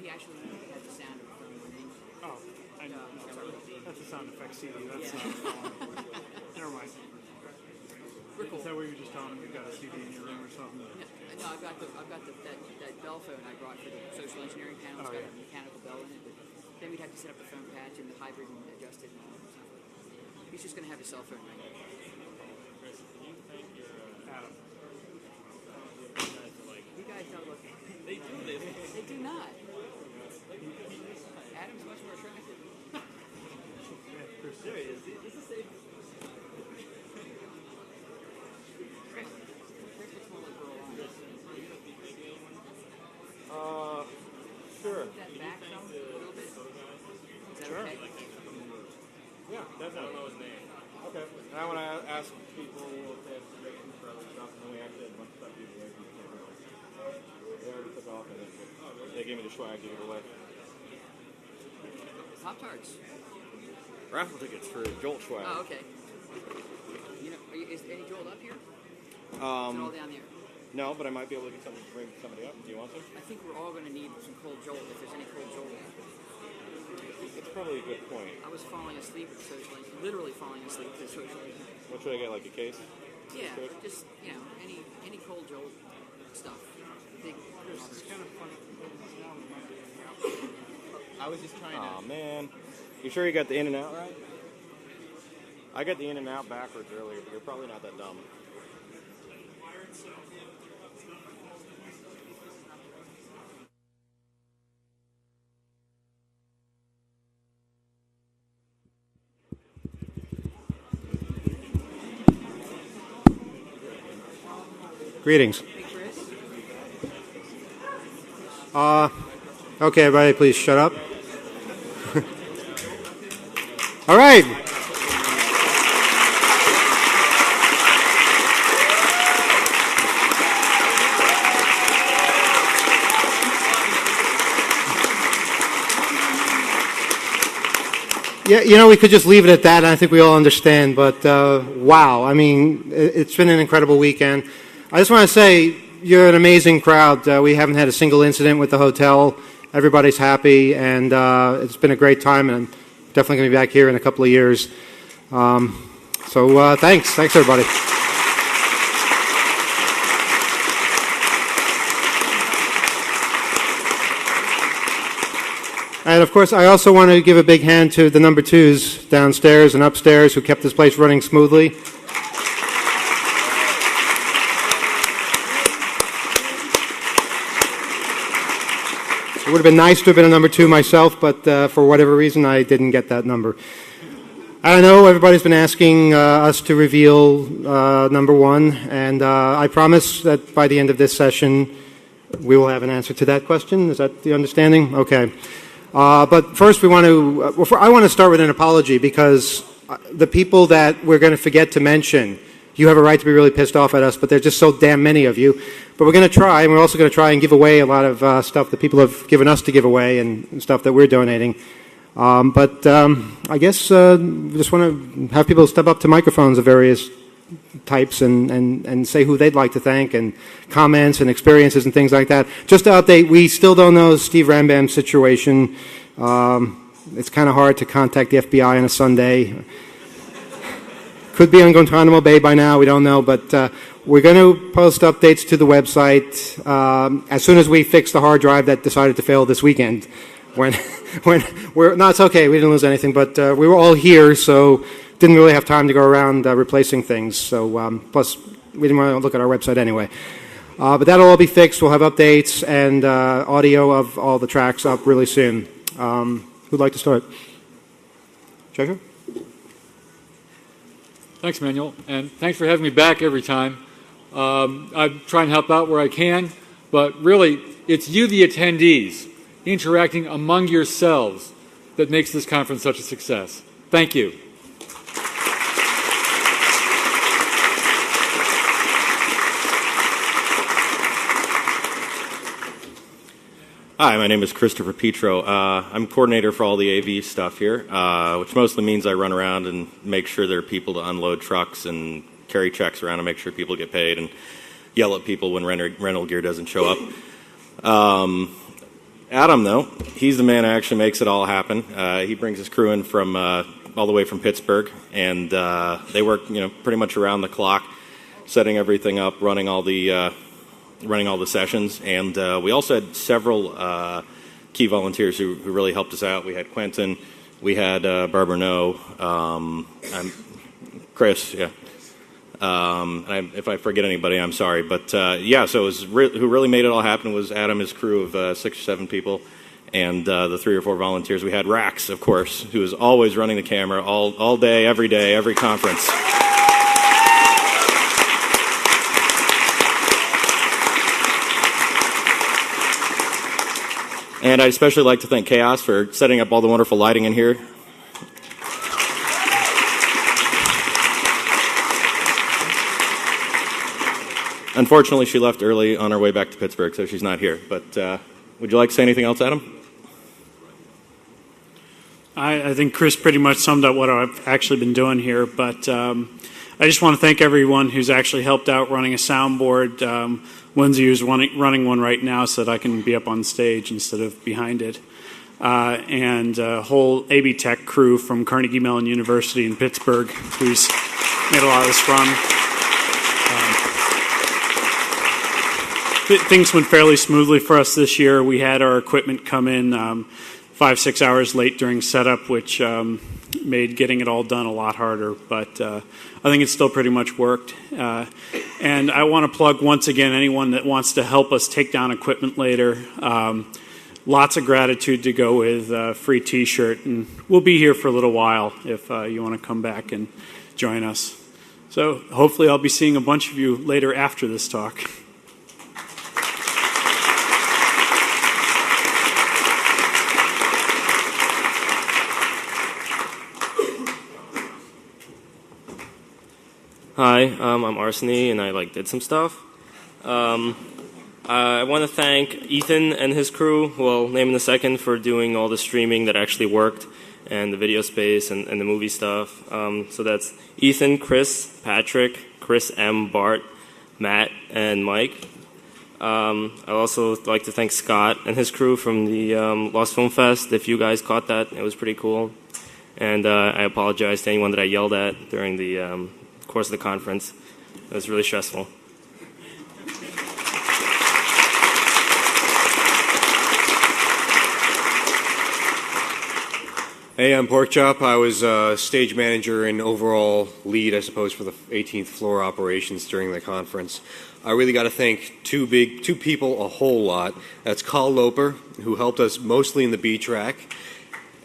he actually has the sound of a phone ringing. Oh, I know. That's a sound effect CD. That's not. Never mind. Cool. Is that what you were just telling him? You've got a CD in your room or something? Yeah, no, I've got that bell phone I brought for the social engineering panel. It's got a mechanical bell in it, but then we'd have to set up the phone patch and the hybrid and adjust it and all that stuff. He's just going to have his cell phone ring. Adam. You guys don't look. They do this. They do not. Adam's much more attractive. There he is. This is safe. That Sure. back some a little bit. Is that Sure. okay? Yeah, definitely. I don't know his name. Okay. And I want to ask people if they have suggestions for other stuff, and then we actually had a bunch of stuff to give away. They already took off, and they gave me the swag to give away. Pop-Tarts. Raffle tickets for Jolt swag. Oh, okay. You know, is any Jolt up here? Is it all down there? No, but I might be able to get something to bring somebody up. Do you want to? I think we're all going to need some cold Jolt if there's any cold Jolt. It's probably a good point. I was falling asleep at the social engineering, literally falling asleep at the social engineering. What should I get, like a case? Yeah, just, you know, any cold Jolt stuff. Big. It's kind of funny. I was just trying to. Aw, man. You sure you got the in and out right? I got the in and out backwards earlier, but you're probably not that dumb. Greetings. Okay, everybody, please shut up. All right. Yeah, you know, we could just leave it at that, and I think we all understand, but wow, I mean, it's been an incredible weekend. I just want to say, you're an amazing crowd. We haven't had a single incident with the hotel. Everybody's happy, and it's been a great time, and I'm definitely going to be back here in a couple of years. So thanks. Thanks, everybody. And, of course, I also want to give a big hand to the number twos downstairs and upstairs who kept this place running smoothly. It would have been nice to have been a number two myself, but for whatever reason, I didn't get that number. I know everybody's been asking us to reveal number one, and I promise that by the end of this session, we will have an answer to that question. Is that the understanding? Okay. But first, I want to start with an apology, because the people that we're going to forget to mention, you have a right to be really pissed off at us, but there's just so damn many of you. But we're going to try, and we're also going to try and give away a lot of stuff that people have given us to give away and stuff that we're donating. But I guess we just want to have people step up to microphones of various types and say who they'd like to thank, and comments and experiences and things like that. Just to update, we still don't know Steve Rambam's situation. It's kind of hard to contact the FBI on a Sunday. Could be on Guantanamo Bay by now, we don't know, but we're going to post updates to the website as soon as we fix the hard drive that decided to fail this weekend. No, it's okay, we didn't lose anything, but we were all here, so didn't really have time to go around replacing things. So plus, we didn't want to look at our website anyway. But that'll all be fixed. We'll have updates and audio of all the tracks up really soon. Who'd like to start? Treasurer? Thanks, Manuel, and thanks for having me back every time. I try and help out where I can, but really, it's you, the attendees, interacting among yourselves that makes this conference such a success. Thank you. Hi, my name is Christopher Petro. I'm coordinator for all the AV stuff here, which mostly means I run around and make sure there are people to unload trucks and carry checks around and make sure people get paid and yell at people when rental gear doesn't show up. Adam, though, he's the man who actually makes it all happen. He brings his crew in from all the way from Pittsburgh, and they work, pretty much around the clock, setting everything up, running all the sessions. And we also had several key volunteers who really helped us out. We had Quentin, we had Barbara No, Chris, yeah. If I forget anybody, I'm sorry. But so it was who really made it all happen was Adam, his crew of 6 or 7 people, and the 3 or 4 volunteers. We had Rax, of course, who was always running the camera all day, every conference. And I'd especially like to thank Chaos for setting up all the wonderful lighting in here. Unfortunately, she left early on her way back to Pittsburgh, so she's not here. But would you like to say anything else, Adam? I think Chris pretty much summed up what I've actually been doing here, but I just want to thank everyone who's actually helped out running a soundboard. Lindsay is running one right now so that I can be up on stage instead of behind it. And a whole AB Tech crew from Carnegie Mellon University in Pittsburgh who's made a lot of this run. Things went fairly smoothly for us this year. We had our equipment come in 5-6 hours late during setup, which made getting it all done a lot harder. But I think it still pretty much worked. And I want to plug once again anyone that wants to help us take down equipment later. Lots of gratitude to go with a free T-shirt. And we'll be here for a little while if you want to come back and join us. So hopefully I'll be seeing a bunch of you later after this talk. Hi, I'm Arseny, and I did some stuff. I want to thank Ethan and his crew, who I'll name in a second, for doing all the streaming that actually worked, and the video space and the movie stuff. So that's Ethan, Chris, Patrick, Chris M, Bart, Matt, and Mike. I'd also like to thank Scott and his crew from the Lost Film Fest. If you guys caught that, it was pretty cool. And I apologize to anyone that I yelled at during the course of the conference. It was really stressful. Hey, I'm Porkchop. I was stage manager and overall lead, I suppose, for the 18th floor operations during the conference. I really got to thank two people a whole lot. That's Carl Loper, who helped us mostly in the B track,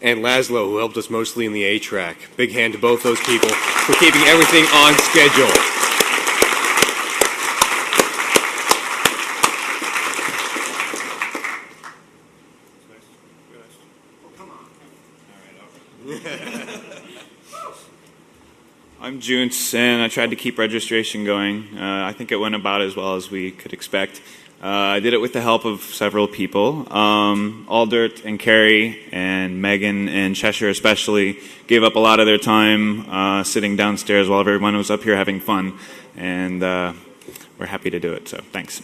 and Laszlo, who helped us mostly in the A track. Big hand to both those people for keeping everything on schedule. I'm Junce, and I tried to keep registration going. I think it went about as well as we could expect. I did it with the help of several people. Aldert and Carrie and Megan and Cheshire especially gave up a lot of their time sitting downstairs while everyone was up here having fun, and we're happy to do it, so thanks.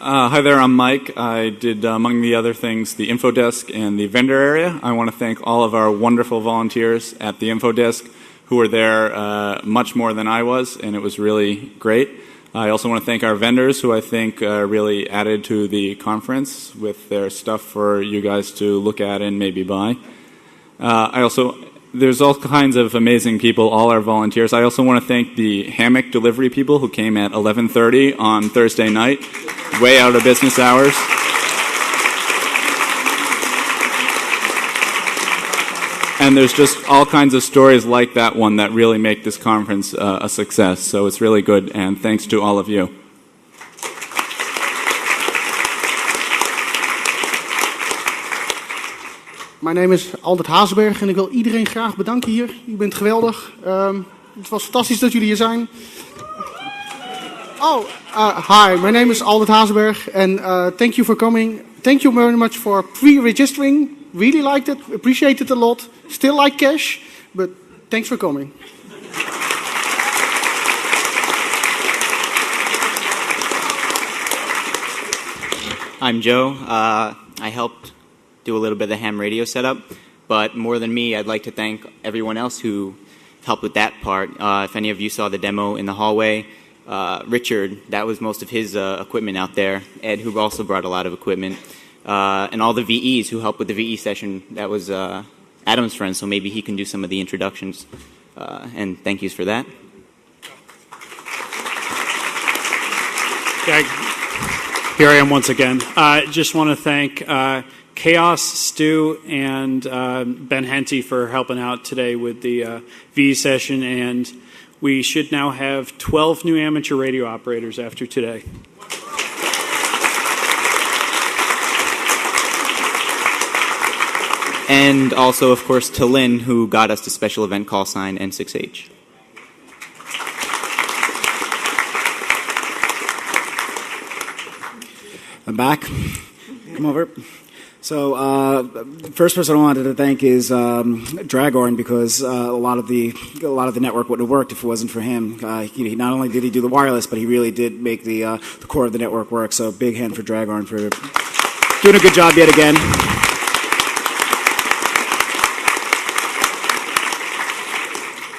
Hi there, I'm Mike. I did, among the other things, the info desk and the vendor area. I want to thank all of our wonderful volunteers at the info desk who were there much more than I was, and it was really great. I also want to thank our vendors who I think really added to the conference with their stuff for you guys to look at and maybe buy. There's all kinds of amazing people, all our volunteers. I also want to thank the hammock delivery people who came at 11:30 on Thursday night, way out of business hours. And there's just all kinds of stories like that one that really make this conference a success. So it's really good, and thanks to all of you. Mijn naam is Aldert Hazenberg en ik wil iedereen graag bedanken hier. U bent geweldig. Het was fantastisch dat jullie hier zijn. Hi, my name is Aldert Hazenberg and thank you for coming. Thank you very much for pre-registering. Really liked it, appreciate it a lot. Still like cash, but thanks for coming. I'm Joe. I helped do a little bit of the ham radio setup, but more than me, I'd like to thank everyone else who helped with that part. If any of you saw the demo in the hallway, Richard, that was most of his equipment out there. Ed, who also brought a lot of equipment. And all the VEs who helped with the VE session. That was Adam's friend, so maybe he can do some of the introductions. And thank yous for that. Here I am once again. I just want to thank Chaos, Stu, and Ben Henty for helping out today with the VE session. And we should now have 12 new amateur radio operators after today. And also, of course, to Lynn, who got us the special event call sign N6H. I'm back. Come over. So, the first person I wanted to thank is Dragorn, because a lot of the network wouldn't have worked if it wasn't for him. He not only did he do the wireless, but he really did make the core of the network work. So, big hand for Dragorn for doing a good job yet again.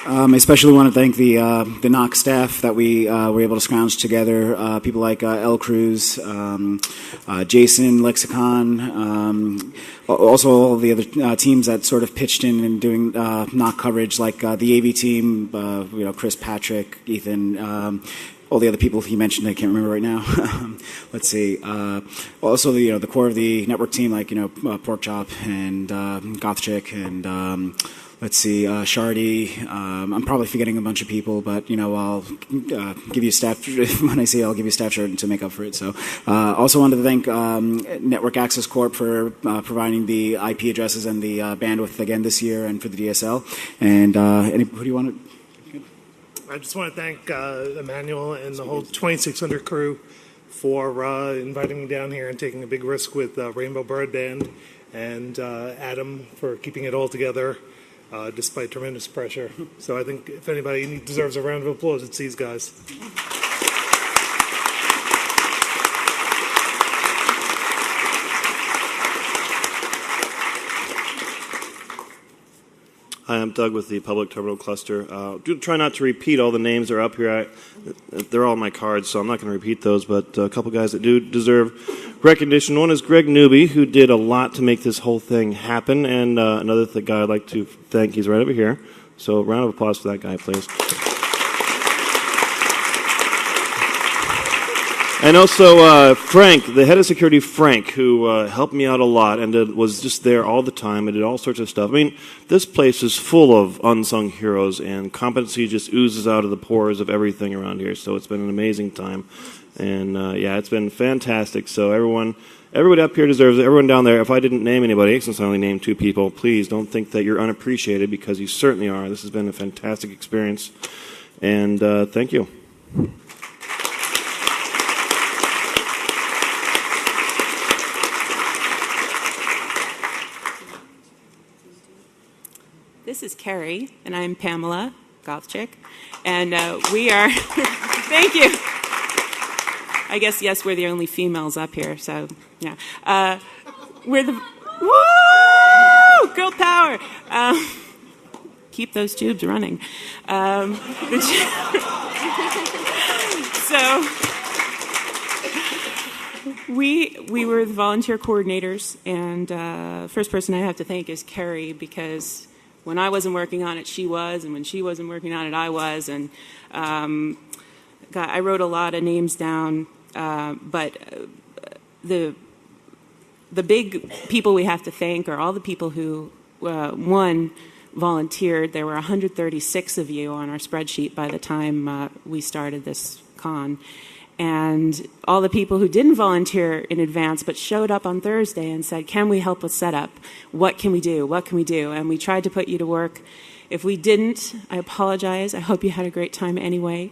I especially want to thank the NOC staff that we were able to scrounge together. People like L. Cruz, Jason, Lexicon, also all the other teams that sort of pitched in and doing NOC coverage, like the AV team, Chris, Patrick, Ethan. All the other people he mentioned, I can't remember right now. Let's see. Also, the core of the network team, like Pork Chop and Goth Chick and. Let's see, Shardy. I'm probably forgetting a bunch of people, but I'll give you a staff when I say I'll give you a staff shirt to make up for it. So, also wanted to thank Network Access Corp for providing the IP addresses and the bandwidth again this year, and for the DSL. And who do you want to? I just want to thank Emmanuel and the whole 2600 crew for inviting me down here and taking a big risk with Rainbow Bird Band, and Adam for keeping it all together. Despite tremendous pressure. So I think if anybody deserves a round of applause, it's these guys. Hi, I'm Doug with the Public Terminal Cluster. Try not to repeat all the names that are up here. They're all on my cards, so I'm not going to repeat those, but a couple guys that do deserve recognition. One is Greg Newby, who did a lot to make this whole thing happen, and another guy I'd like to thank, he's right over here. So a round of applause for that guy, please. And also Frank, the head of security, Frank, who helped me out a lot and was just there all the time and did all sorts of stuff. I mean, this place is full of unsung heroes, and competency just oozes out of the pores of everything around here. So it's been an amazing time. And, yeah, it's been fantastic. So everybody up here deserves it. Everyone down there, if I didn't name anybody, since I only named 2 people, please don't think that you're unappreciated, because you certainly are. This has been a fantastic experience. And thank you. This is Carrie, and I'm Pamela, Goth Chick, and we are, thank you. I guess, yes, we're the only females up here, so, yeah. We're the, woo! Girl power! Keep those tubes running. So, we were the volunteer coordinators, and first person I have to thank is Carrie, because when I wasn't working on it, she was, and when she wasn't working on it, I was, and I wrote a lot of names down, but the big people we have to thank are all the people who, one, volunteered. There were 136 of you on our spreadsheet by the time we started this con. And all the people who didn't volunteer in advance but showed up on Thursday and said, can we help with setup? What can we do? What can we do? And we tried to put you to work. If we didn't, I apologize. I hope you had a great time anyway.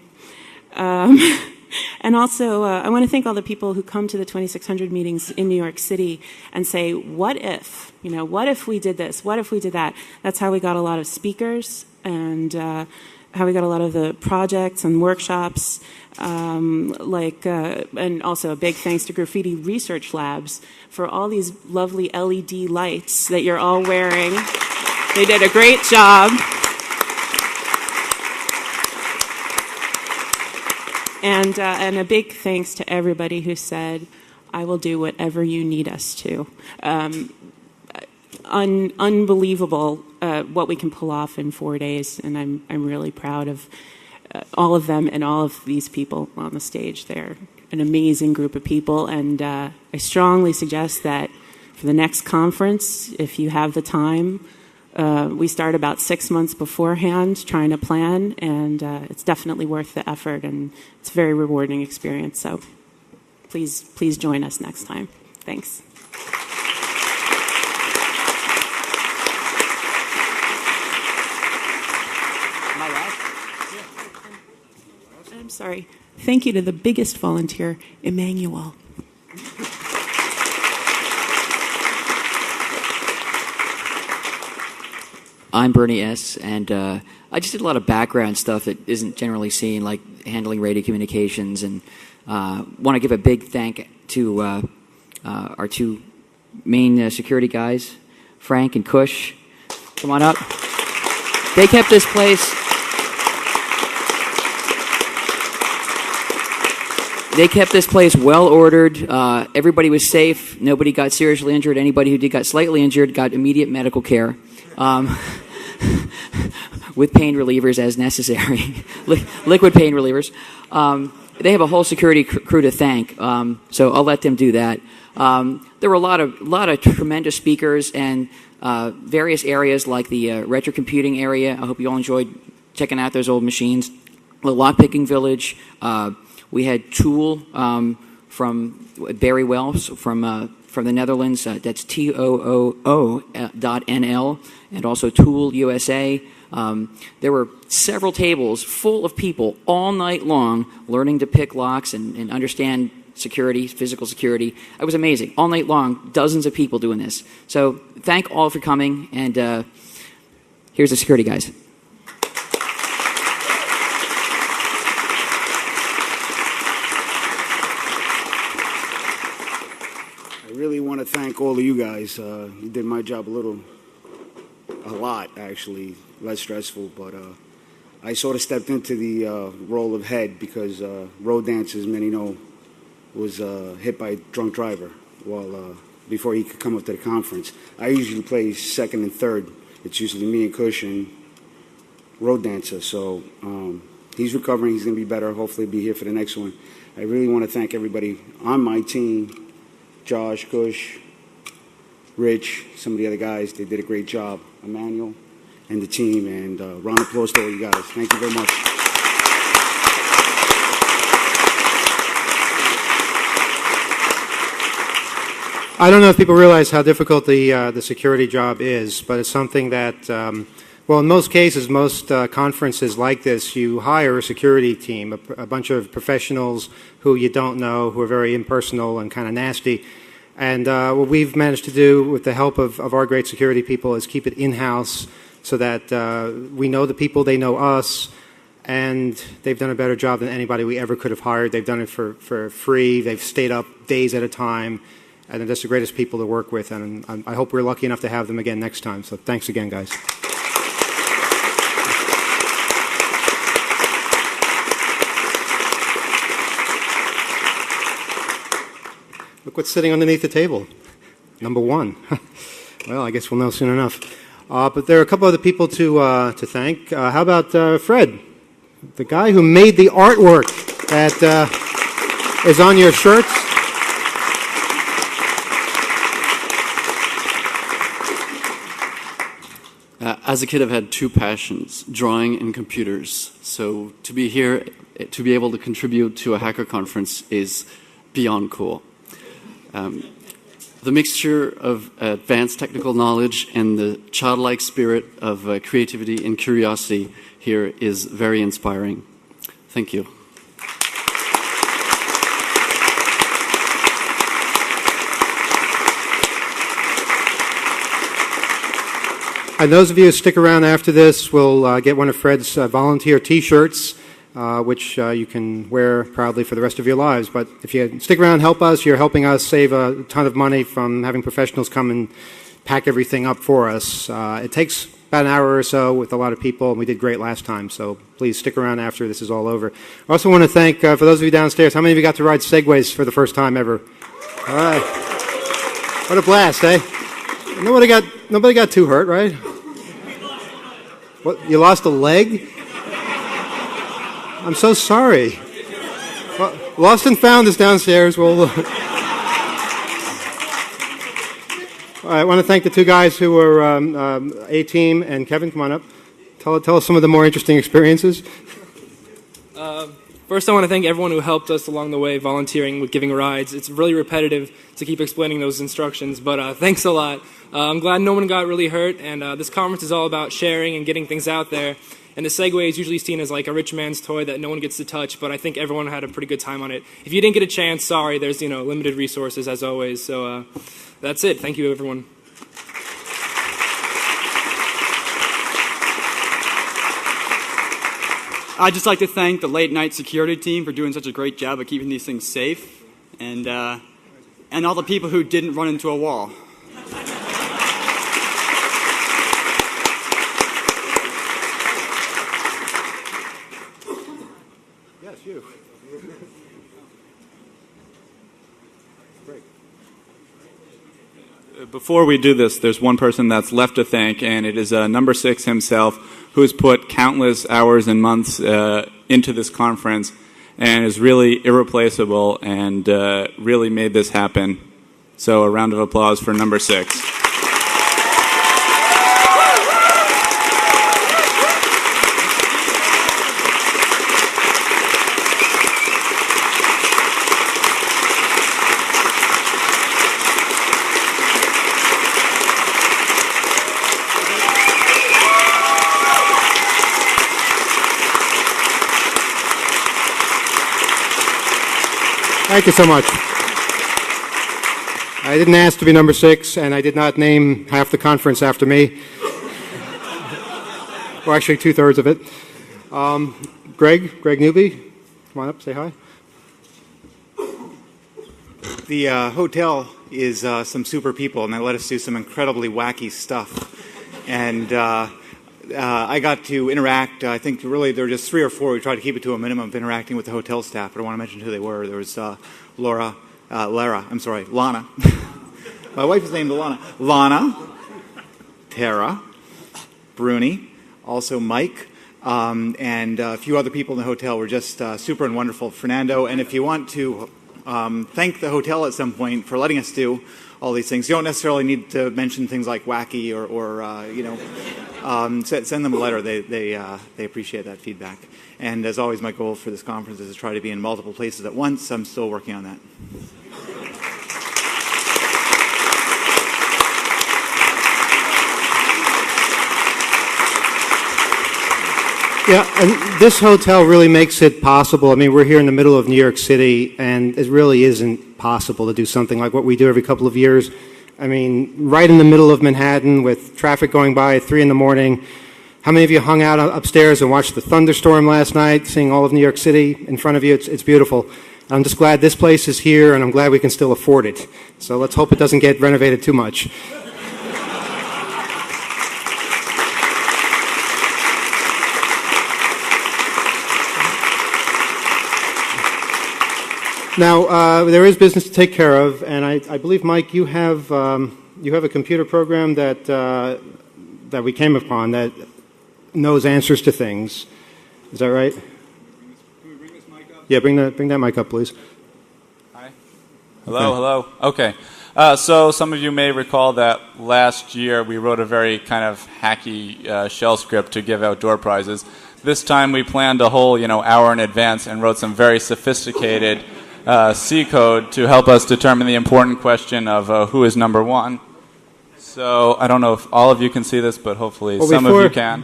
And also, I want to thank all the people who come to the 2600 meetings in New York City and say, what if? What if we did this? What if we did that? That's how we got a lot of speakers, and how we got a lot of the projects and workshops, and also a big thanks to Graffiti Research Labs for all these lovely LED lights that you're all wearing. They did a great job. And a big thanks to everybody who said, I will do whatever you need us to. Unbelievable what we can pull off in 4 days, and I'm really proud of all of them and all of these people on the stage. They're an amazing group of people, and I strongly suggest that for the next conference, if you have the time, we start about 6 months beforehand trying to plan, and it's definitely worth the effort, and it's a very rewarding experience. So please join us next time. Thanks. I'm sorry. Thank you to the biggest volunteer, Emmanuel. I'm Bernie S., and I just did a lot of background stuff that isn't generally seen, like handling radio communications, and want to give a big thank to our two main security guys, Frank and Kush. Come on up. They kept this place... They kept this place well ordered. Everybody was safe. Nobody got seriously injured. Anybody who did got slightly injured got immediate medical care with pain relievers as necessary, liquid pain relievers. They have a whole security crew to thank, so I'll let them do that. There were a lot of tremendous speakers and various areas like the retro computing area. I hope you all enjoyed checking out those old machines. The lockpicking village. We had Tool from Barry Wells from the Netherlands. That's TOOO.nl, and also Tool USA. There were several tables full of people all night long learning to pick locks and understand security, physical security. It was amazing. All night long, dozens of people doing this. So thank all for coming, and here's the security guys. I really want to thank all of you guys. You did my job a lot actually, less stressful, but I sort of stepped into the role of head because road dance, as many know, was hit by a drunk driver before he could come up to the conference. I usually play second and third. It's usually me and Kush and road dancer, so he's recovering. He's going to be better. Hopefully be here for the next one. I really want to thank everybody on my team. Josh, Kush, Rich, some of the other guys, they did a great job. Emmanuel and the team, and round of applause to all you guys. Thank you very much. I don't know if people realize how difficult the security job is, but it's something that, well, in most cases, most conferences like this, you hire a security team, a bunch of professionals who you don't know, who are very impersonal and kind of nasty. And what we've managed to do with the help of our great security people is keep it in-house so that we know the people, they know us, and they've done a better job than anybody we ever could have hired. They've done it for free. They've stayed up days at a time, and they're just the greatest people to work with, and I hope we're lucky enough to have them again next time. So thanks again, guys. Look what's sitting underneath the table. Number one. Well, I guess we'll know soon enough. But there are a couple other people to thank. How about Fred, the guy who made the artwork that is on your shirts? As a kid, I've had two passions, drawing and computers. So to be here, to be able to contribute to a hacker conference is beyond cool. The mixture of advanced technical knowledge and the childlike spirit of creativity and curiosity here is very inspiring. Thank you. And those of you who stick around after this will get one of Fred's volunteer T-shirts, which you can wear proudly for the rest of your lives. But if you stick around and help us, you're helping us save a ton of money from having professionals come and pack everything up for us. It takes about an hour or so with a lot of people, and we did great last time, so please stick around after this is all over. I also want to thank, for those of you downstairs, how many of you got to ride Segways for the first time ever? All right. What a blast, eh? Nobody got too hurt, right? What, you lost a leg? I'm so sorry. Well, Lost and Found is downstairs. We'll... I want to thank the two guys who were A-Team and Kevin. Come on up. Tell us some of the more interesting experiences. First, I want to thank everyone who helped us along the way, volunteering with giving rides. It's really repetitive to keep explaining those instructions, but thanks a lot. I'm glad no one got really hurt, and this conference is all about sharing and getting things out there. And the Segway is usually seen as like a rich man's toy that no one gets to touch, but I think everyone had a pretty good time on it. If you didn't get a chance, sorry, there's limited resources as always. So that's it. Thank you, everyone. I'd just like to thank the late night security team for doing such a great job of keeping these things safe, and all the people who didn't run into a wall. Yes, you. Great. Before we do this, there's one person that's left to thank, and it is number 6 himself, who has put countless hours and months into this conference and is really irreplaceable and really made this happen. So a round of applause for number 6. Thank you so much. I didn't ask to be number 6, and I did not name half the conference after me. Or actually, 2/3 of it. Greg Newby, come on up, say hi. The hotel is some super people, and they let us do some incredibly wacky stuff. And I got to interact. I think really there were just 3 or 4. We tried to keep it to a minimum of interacting with the hotel staff, but I want to mention who they were. There was Lana. My wife is named Lana. Lana, Tara, Bruni, also Mike, and a few other people in the hotel were just super and wonderful. Fernando, and if you want to thank the hotel at some point for letting us do all these things, you don't necessarily need to mention things like wacky or send them a letter. They appreciate that feedback. And as always, my goal for this conference is to try to be in multiple places at once. I'm still working on that. Yeah, and this hotel really makes it possible. I mean, we're here in the middle of New York City, and it really isn't possible to do something like what we do every couple of years. I mean, right in the middle of Manhattan with traffic going by at 3 in the morning. How many of you hung out upstairs and watched the thunderstorm last night, seeing all of New York City in front of you? It's beautiful. I'm just glad this place is here, and I'm glad we can still afford it. So let's hope it doesn't get renovated too much. Now, there is business to take care of, and I believe, Mike, you have a computer program that we came upon that knows answers to things. Is that right? Can we bring this mic up? Yeah, bring that mic up, please. Hi. Hello. Okay. So some of you may recall that last year we wrote a very kind of hacky shell script to give out door prizes. This time we planned a whole hour in advance and wrote some very sophisticated C code to help us determine the important question of who is number 1. So I don't know if all of you can see this, but hopefully some of you can.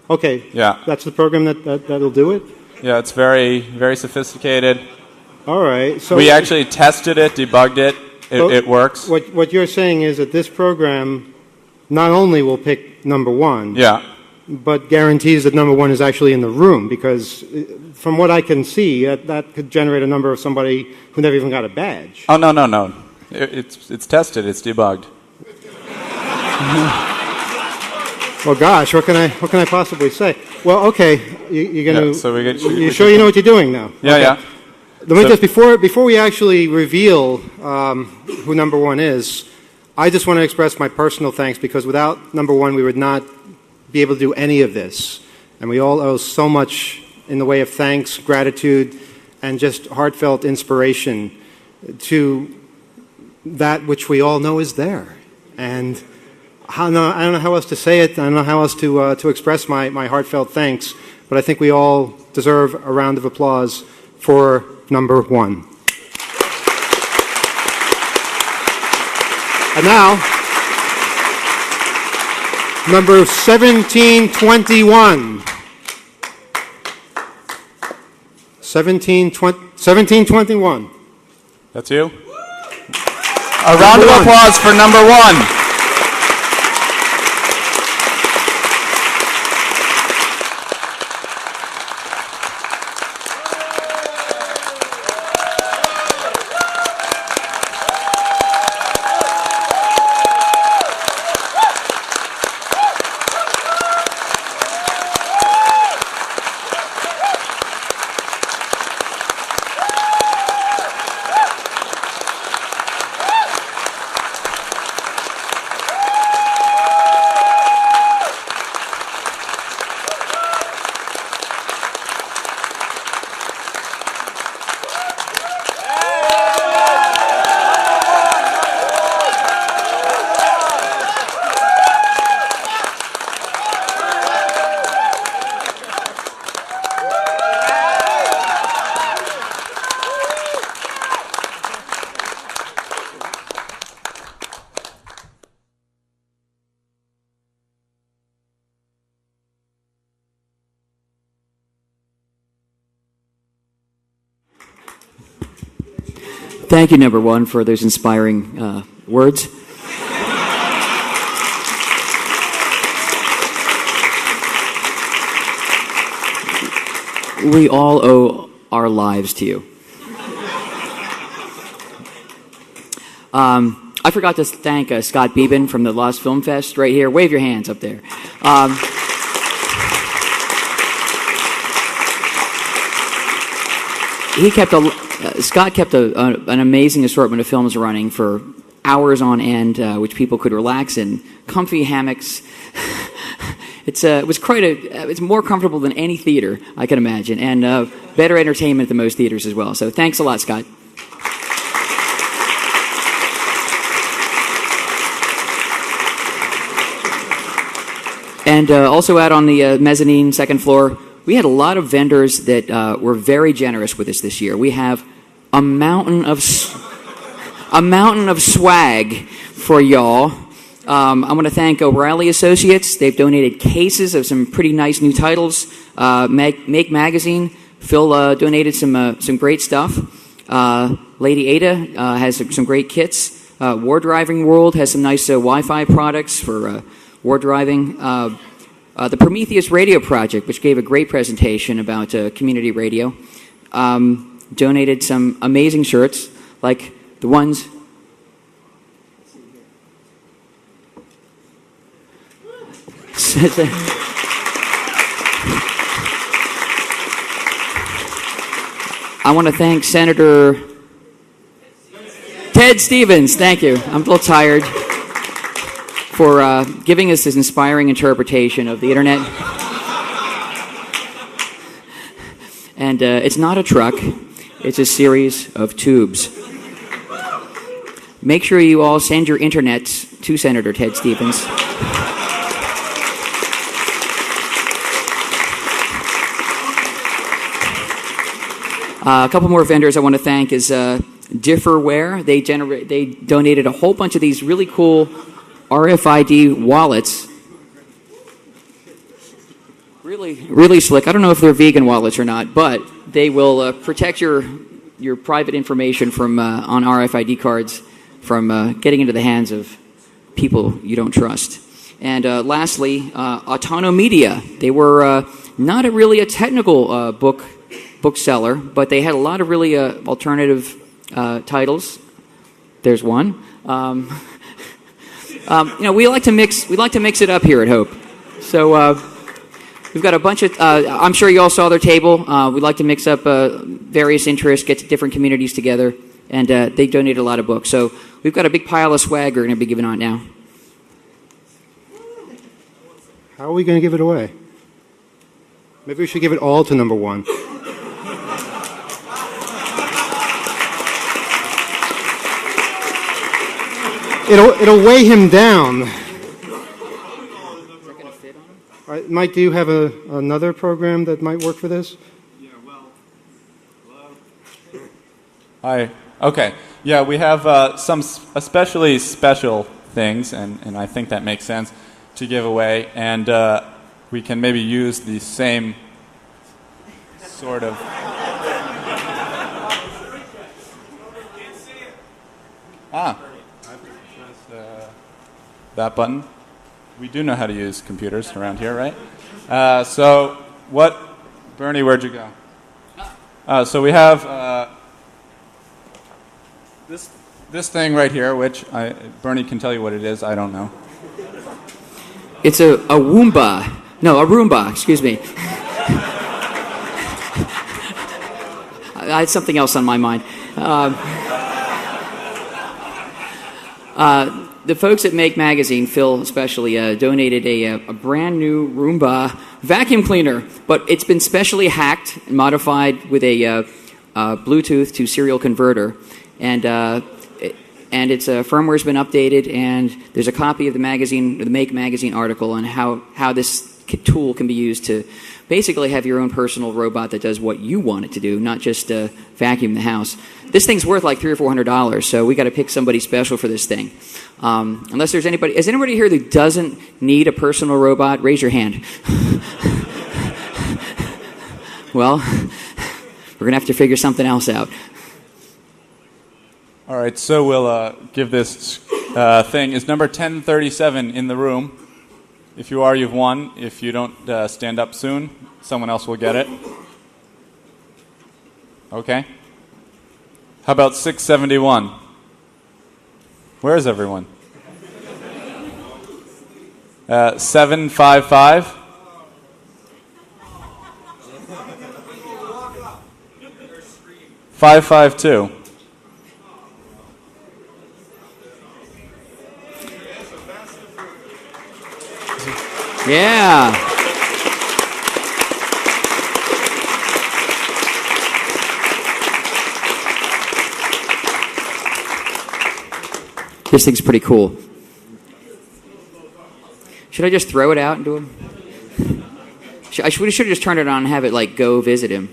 Okay. Yeah. That's the program that'll do it? Yeah, it's very, very sophisticated. All right. So we actually tested it, debugged it. It works. What you're saying is that this program not only will pick number one, Yeah. but guarantees that number one is actually in the room, because from what I can see, that could generate a number of somebody who never even got a badge. Oh, no. It's tested. It's debugged. Well, gosh, what can I possibly say? Well, okay, you're gonna. Yeah, so you sure you know what you're doing now? Yeah, okay. yeah. Let me just before we actually reveal who number one is, I just want to express my personal thanks, because without number one, we would not be able to do any of this, and we all owe so much in the way of thanks, gratitude, and just heartfelt inspiration to that which we all know is there. And I don't know how else to say it. I don't know how else to express my heartfelt thanks. But I think we all deserve a round of applause for number one. And now, number 1721. 1721. That's you? A round of applause for number one. Thank you, number one, for those inspiring words. We all owe our lives to you. I forgot to thank Scott Beeben from the Lost Film Fest right here. Wave your hands up there. Scott kept an amazing assortment of films running for hours on end, which people could relax in comfy hammocks. It's more comfortable than any theater I can imagine, and better entertainment than most theaters as well. So thanks a lot, Scott. And also out on the mezzanine, second floor, we had a lot of vendors that were very generous with us this year. We have a mountain of swag for y'all. I want to thank O'Reilly Associates. They've donated cases of some pretty nice new titles. Make Magazine. Phil donated some great stuff. Lady Ada has some great kits. War Driving World has some nice Wi-Fi products for war driving. The Prometheus Radio Project, which gave a great presentation about community radio, donated some amazing shirts, like the ones. I want to thank Senator Ted Stevens. Thank you. I'm a little tired. For giving us this inspiring interpretation of the internet. And it's not a truck, it's a series of tubes. Make sure you all send your internets to Senator Ted Stevens. A couple more vendors I want to thank is Differware. They donated a whole bunch of these really cool RFID wallets. Really slick. I don't know if they're vegan wallets or not, but they will protect your private information from on RFID cards from getting into the hands of people you don't trust. And lastly, Autonomedia. They were not really a technical bookseller, but they had a lot of really alternative titles. There's one. We like to mix it up here at Hope. So we've got a bunch of. I'm sure you all saw their table. We like to mix up various interests, get different communities together, and they donate a lot of books. So we've got a big pile of swag we're going to be giving out now. How are we going to give it away? Maybe we should give it all to number one. It'll weigh him down. All right, Mike, do you have another program that might work for this? Yeah, well, hello. Hi. Okay. Yeah, we have some especially special things, and I think that makes sense to give away, and we can maybe use the same sort of. That button. We do know how to use computers around here, right? So what, Bernie, where'd you go? So we have this thing right here, which Bernie can tell you what it is. I don't know. It's a Roomba. No, a Roomba, excuse me. I had something else on my mind. The folks at Make Magazine, Phil especially, donated a brand new Roomba vacuum cleaner, but it's been specially hacked and modified with a Bluetooth to serial converter, and its firmware's been updated, and there's a copy of the Make Magazine article on how this tool can be used to basically have your own personal robot that does what you want it to do, not just vacuum the house. This thing's worth like $300 or $400, so we got to pick somebody special for this thing. Unless there's anybody, is anybody here who doesn't need a personal robot? Raise your hand. Well, we're gonna have to figure something else out. All right, so we'll give this thing. Is number 1037 in the room? If you are, you've won. If you don't stand up soon, someone else will get it. Okay. How about 671? Where is everyone? 755? 552? Yeah. This thing's pretty cool. Should I just throw it out into him? We should have just turned it on and have it like go visit him.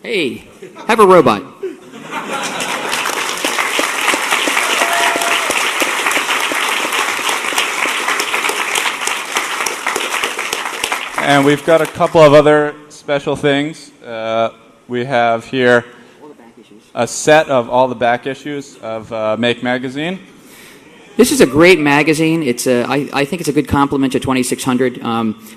Hey, have a robot. And we've got a couple of other special things. We have here a set of all the back issues of Make Magazine. This is a great magazine. I think it's a good complement to 2600.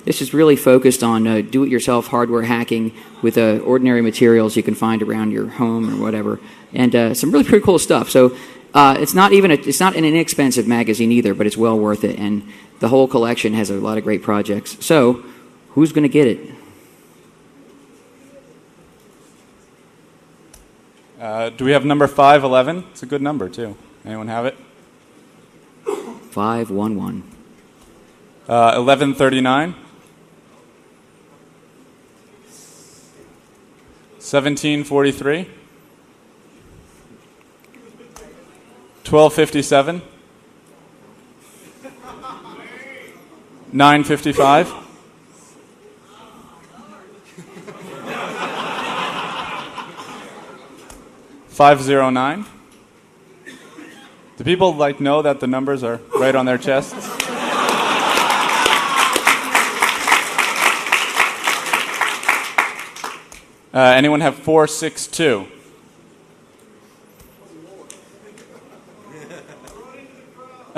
This is really focused on do-it-yourself hardware hacking with ordinary materials you can find around your home or whatever, and some really pretty cool stuff. So it's not an inexpensive magazine either, but it's well worth it. And the whole collection has a lot of great projects. So who's going to get it? Do we have number 511? It's a good number too. Anyone have it? 511. 1139. 1743. 1257. 955. 509. Do people know that the numbers are right on their chests? Anyone have 462?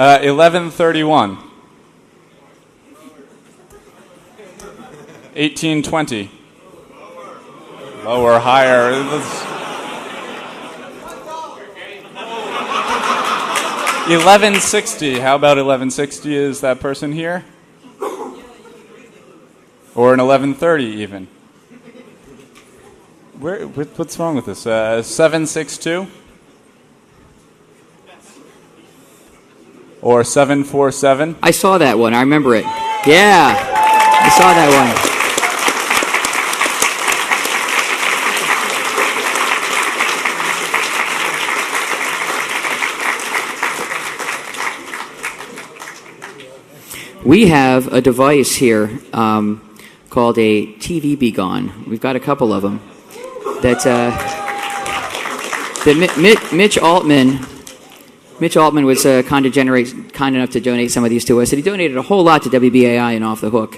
1131. 1820. Lower, higher. 1160. How about 1160? Is that person here? Or an 1130 even? What's wrong with this? 762? Or 747? I saw that one. I remember it. Yeah, I saw that one. We have a device here called a TV Be Gone. We've got a couple of them. That Mitch Altman was kind enough to donate some of these to us. And he donated a whole lot to WBAI and Off the Hook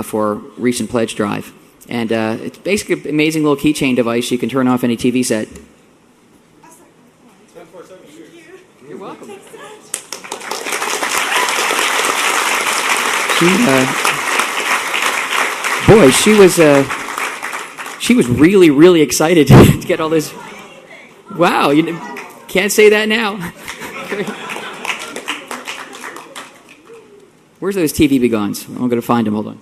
for recent pledge drive. And it's basically an amazing little keychain device. You can turn off any TV set. You're welcome. She was really, really excited to get all this. Wow, you can't say that now. Where's those TV Be Gones? I'm going to find them. Hold on.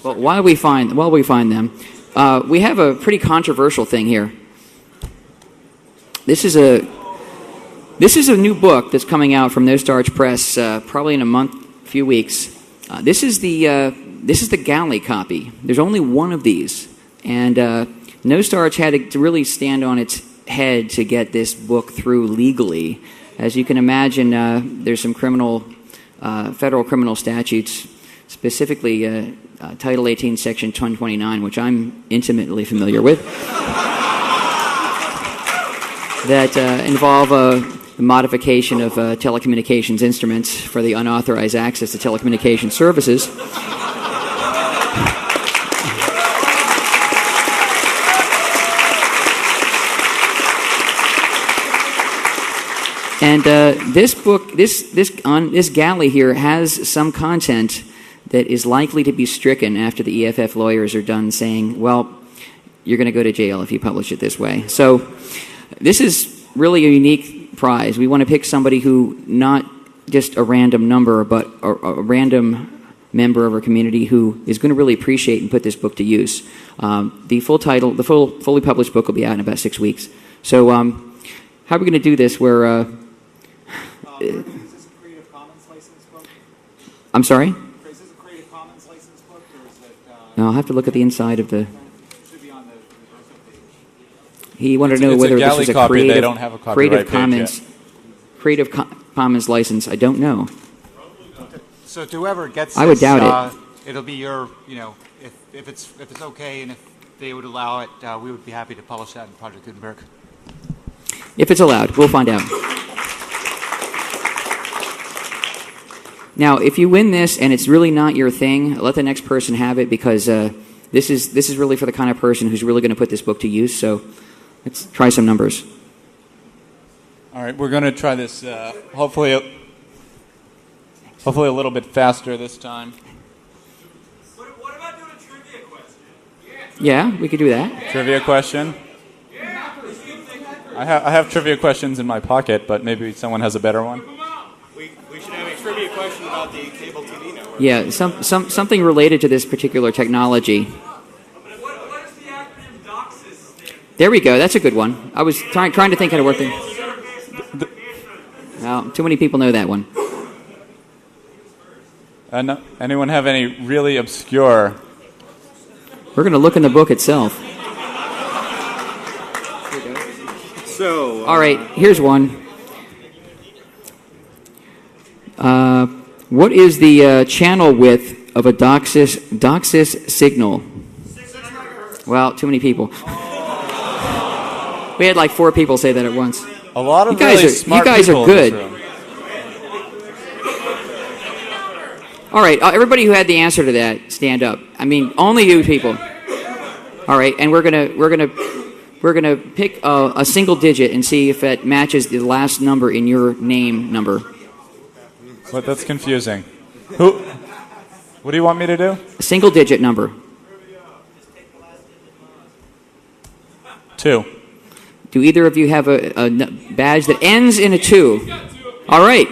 Well, while we find them, we have a pretty controversial thing here. This is a new book that's coming out from No Starch Press, probably in a few weeks. This is the galley copy. There's only one of these, and No Starch had to really stand on its head to get this book through legally. As you can imagine, there's some federal criminal statutes, specifically Title 18, Section 129, which I'm intimately familiar with, that involve the modification of telecommunications instruments for the unauthorized access to telecommunications services. And this book, this galley here has some content that is likely to be stricken after the EFF lawyers are done saying, well, you're going to go to jail if you publish it this way. So this is really a unique prize. We want to pick somebody who, not just a random number, but a random member of our community who is going to really appreciate and put this book to use. The full title, the fully published book will be out in about 6 weeks. So how are we going to do this? Where is this a Creative Commons licensed book? I'm sorry? Is this a Creative Commons licensed book, or is it... No, I'll have to look at the inside of the... It should be on the reversal page. He wanted to know whether this was a copy. They don't have a Creative Commons Commons license. I don't know. So to whoever gets this, I would doubt it. It'll be your, if it's okay and if they would allow it, we would be happy to publish that in Project Gutenberg. If it's allowed, we'll find out. Now, if you win this and it's really not your thing, let the next person have it, because this is really for the kind of person who's really going to put this book to use. So let's try some numbers. All right, we're going to try this hopefully a little bit faster this time. What about doing a trivia question? Yeah, we could do that. Trivia question? I have trivia questions in my pocket, but maybe someone has a better one. We should have a trivia question about the cable TV network. Yeah, something related to this particular technology. What does the acronym DOCSIS stand for? There we go. That's a good one. I was trying to think how to work it. Well, too many people know that one. No, anyone have any really obscure? We're going to look in the book itself. So, all right, here's one. What is the channel width of a DOCSIS signal? Well, too many people. We had like 4 people say that at once. A lot of you guys really are, smart you guys people are good. in this room. All right, everybody who had the answer to that, stand up. I mean, only you people. All right, and we're gonna pick a single digit and see if it matches the last number in your name number. But that's confusing. What do you want me to do? A single digit number. 2. Do either of you have a badge that ends in a 2? All right.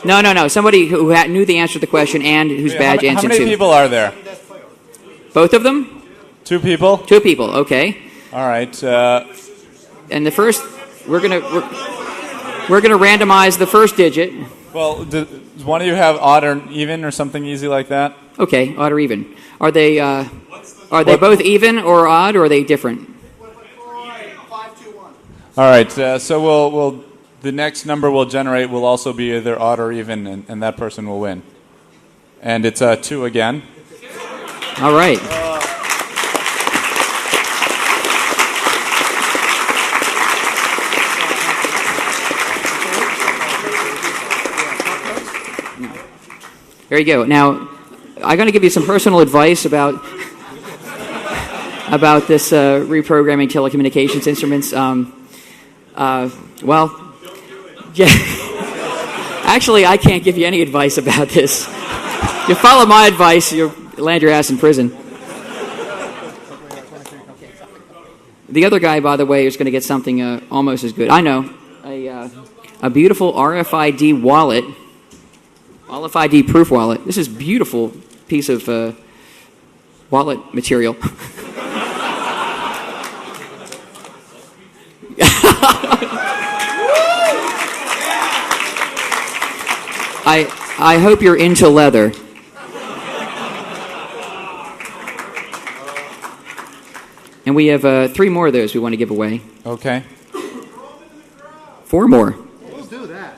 No. Somebody who knew the answer to the question and whose badge ends in 2. How many people are there? Both of them? 2 people? 2 people, okay. All right. And the first, we're gonna randomize the first digit. Well, does one of you have odd or even or something easy like that? Okay, odd or even. Are they both even or odd, or are they different? All right. So we'll the next number we'll generate will also be either odd or even, and that person will win. And it's 2 again. All right. There you go. Now, I'm going to give you some personal advice about this reprogramming telecommunications instruments. Well, yeah. Actually, I can't give you any advice about this. If you follow my advice, you'll land your ass in prison. The other guy, by the way, is going to get something almost as good. I know. A beautiful RFID wallet. RFID proof wallet. This is beautiful piece of wallet material. I hope you're into leather. And we have 3 more of those we want to give away. Okay. 4 more. We'll do that.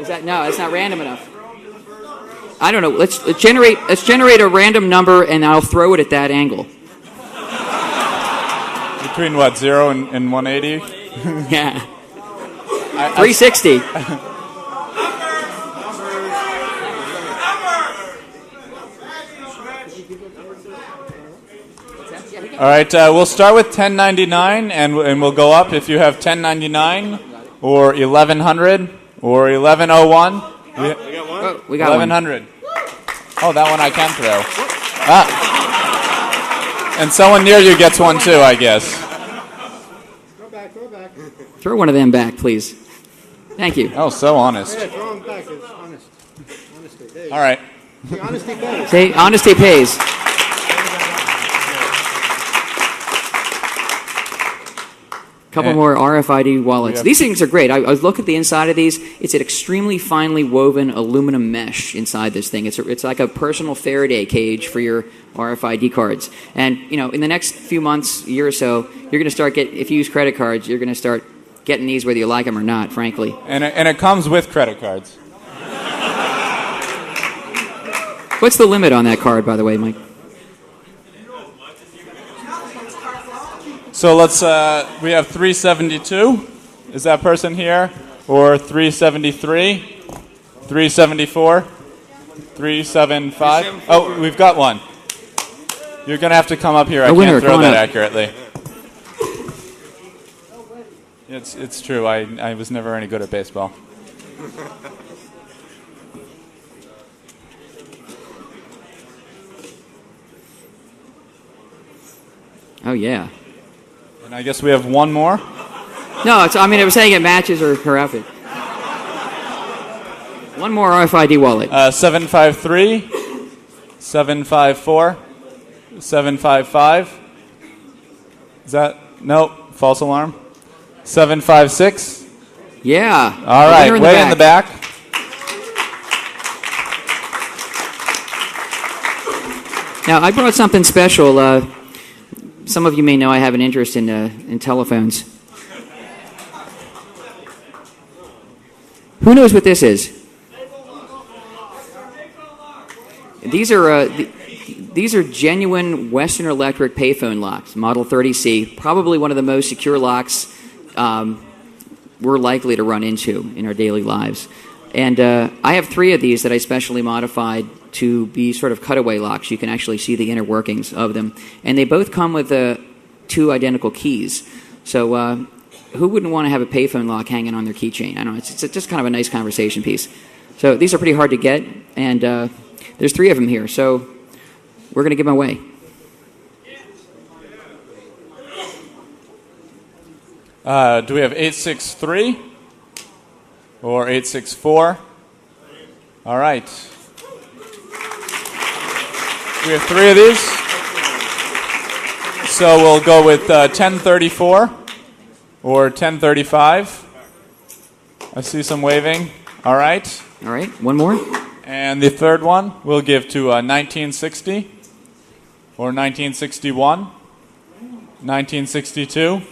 Is that no? It's not random enough. I don't know. Let's generate a random number, and I'll throw it at that angle. Between what, 0 and 180? Yeah. 360. All right, we'll start with 1099, and we'll go up if you have 1099 or 1100 or 1101. We got 1100. One. Oh, that one I can throw. And someone near you gets one too, I guess. Throw back. Throw one of them back, please. Thank you. Oh, so honest. Yeah, throw them back. It's honest. Honesty. All right. See, honesty pays. See, honesty pays. Couple more RFID wallets. These things are great. I was looking at the inside of these. It's an extremely finely woven aluminum mesh inside this thing. It's like a personal Faraday cage for your RFID cards. And in the next few months, year or so, you're going to start if you use credit cards, you're going to start getting these whether you like them or not. Frankly. And it comes with credit cards. What's the limit on that card, by the way, Mike? So we have 372. Is that person here? Or 373? 374? 375? Oh, we've got one. You're going to have to come up here. I can't throw that accurately. It's true. I was never any good at baseball. Oh, yeah. And I guess we have one more? No, I was saying it matches her outfit. One more RFID wallet. 753, 754, 755. Is that? Nope. False alarm. 756. Yeah. All right. Way in the back. Now, I brought something special. Some of you may know I have an interest in telephones. Who knows what this is? These are genuine Western Electric payphone locks, Model 30C. Probably one of the most secure locks we're likely to run into in our daily lives. And I have 3 of these that I specially modified to be sort of cutaway locks. You can actually see the inner workings of them. And they both come with 2 identical keys. So who wouldn't want to have a payphone lock hanging on their keychain? I don't know. It's just kind of a nice conversation piece. So these are pretty hard to get, and there's 3 of them here. So we're going to give them away. Do we have 863 or 864? All right. We have 3 of these. So we'll go with 1034 or 1035. I see some waving. All right. All right. One more. And the third one we'll give to 1960 or 1961, 1962.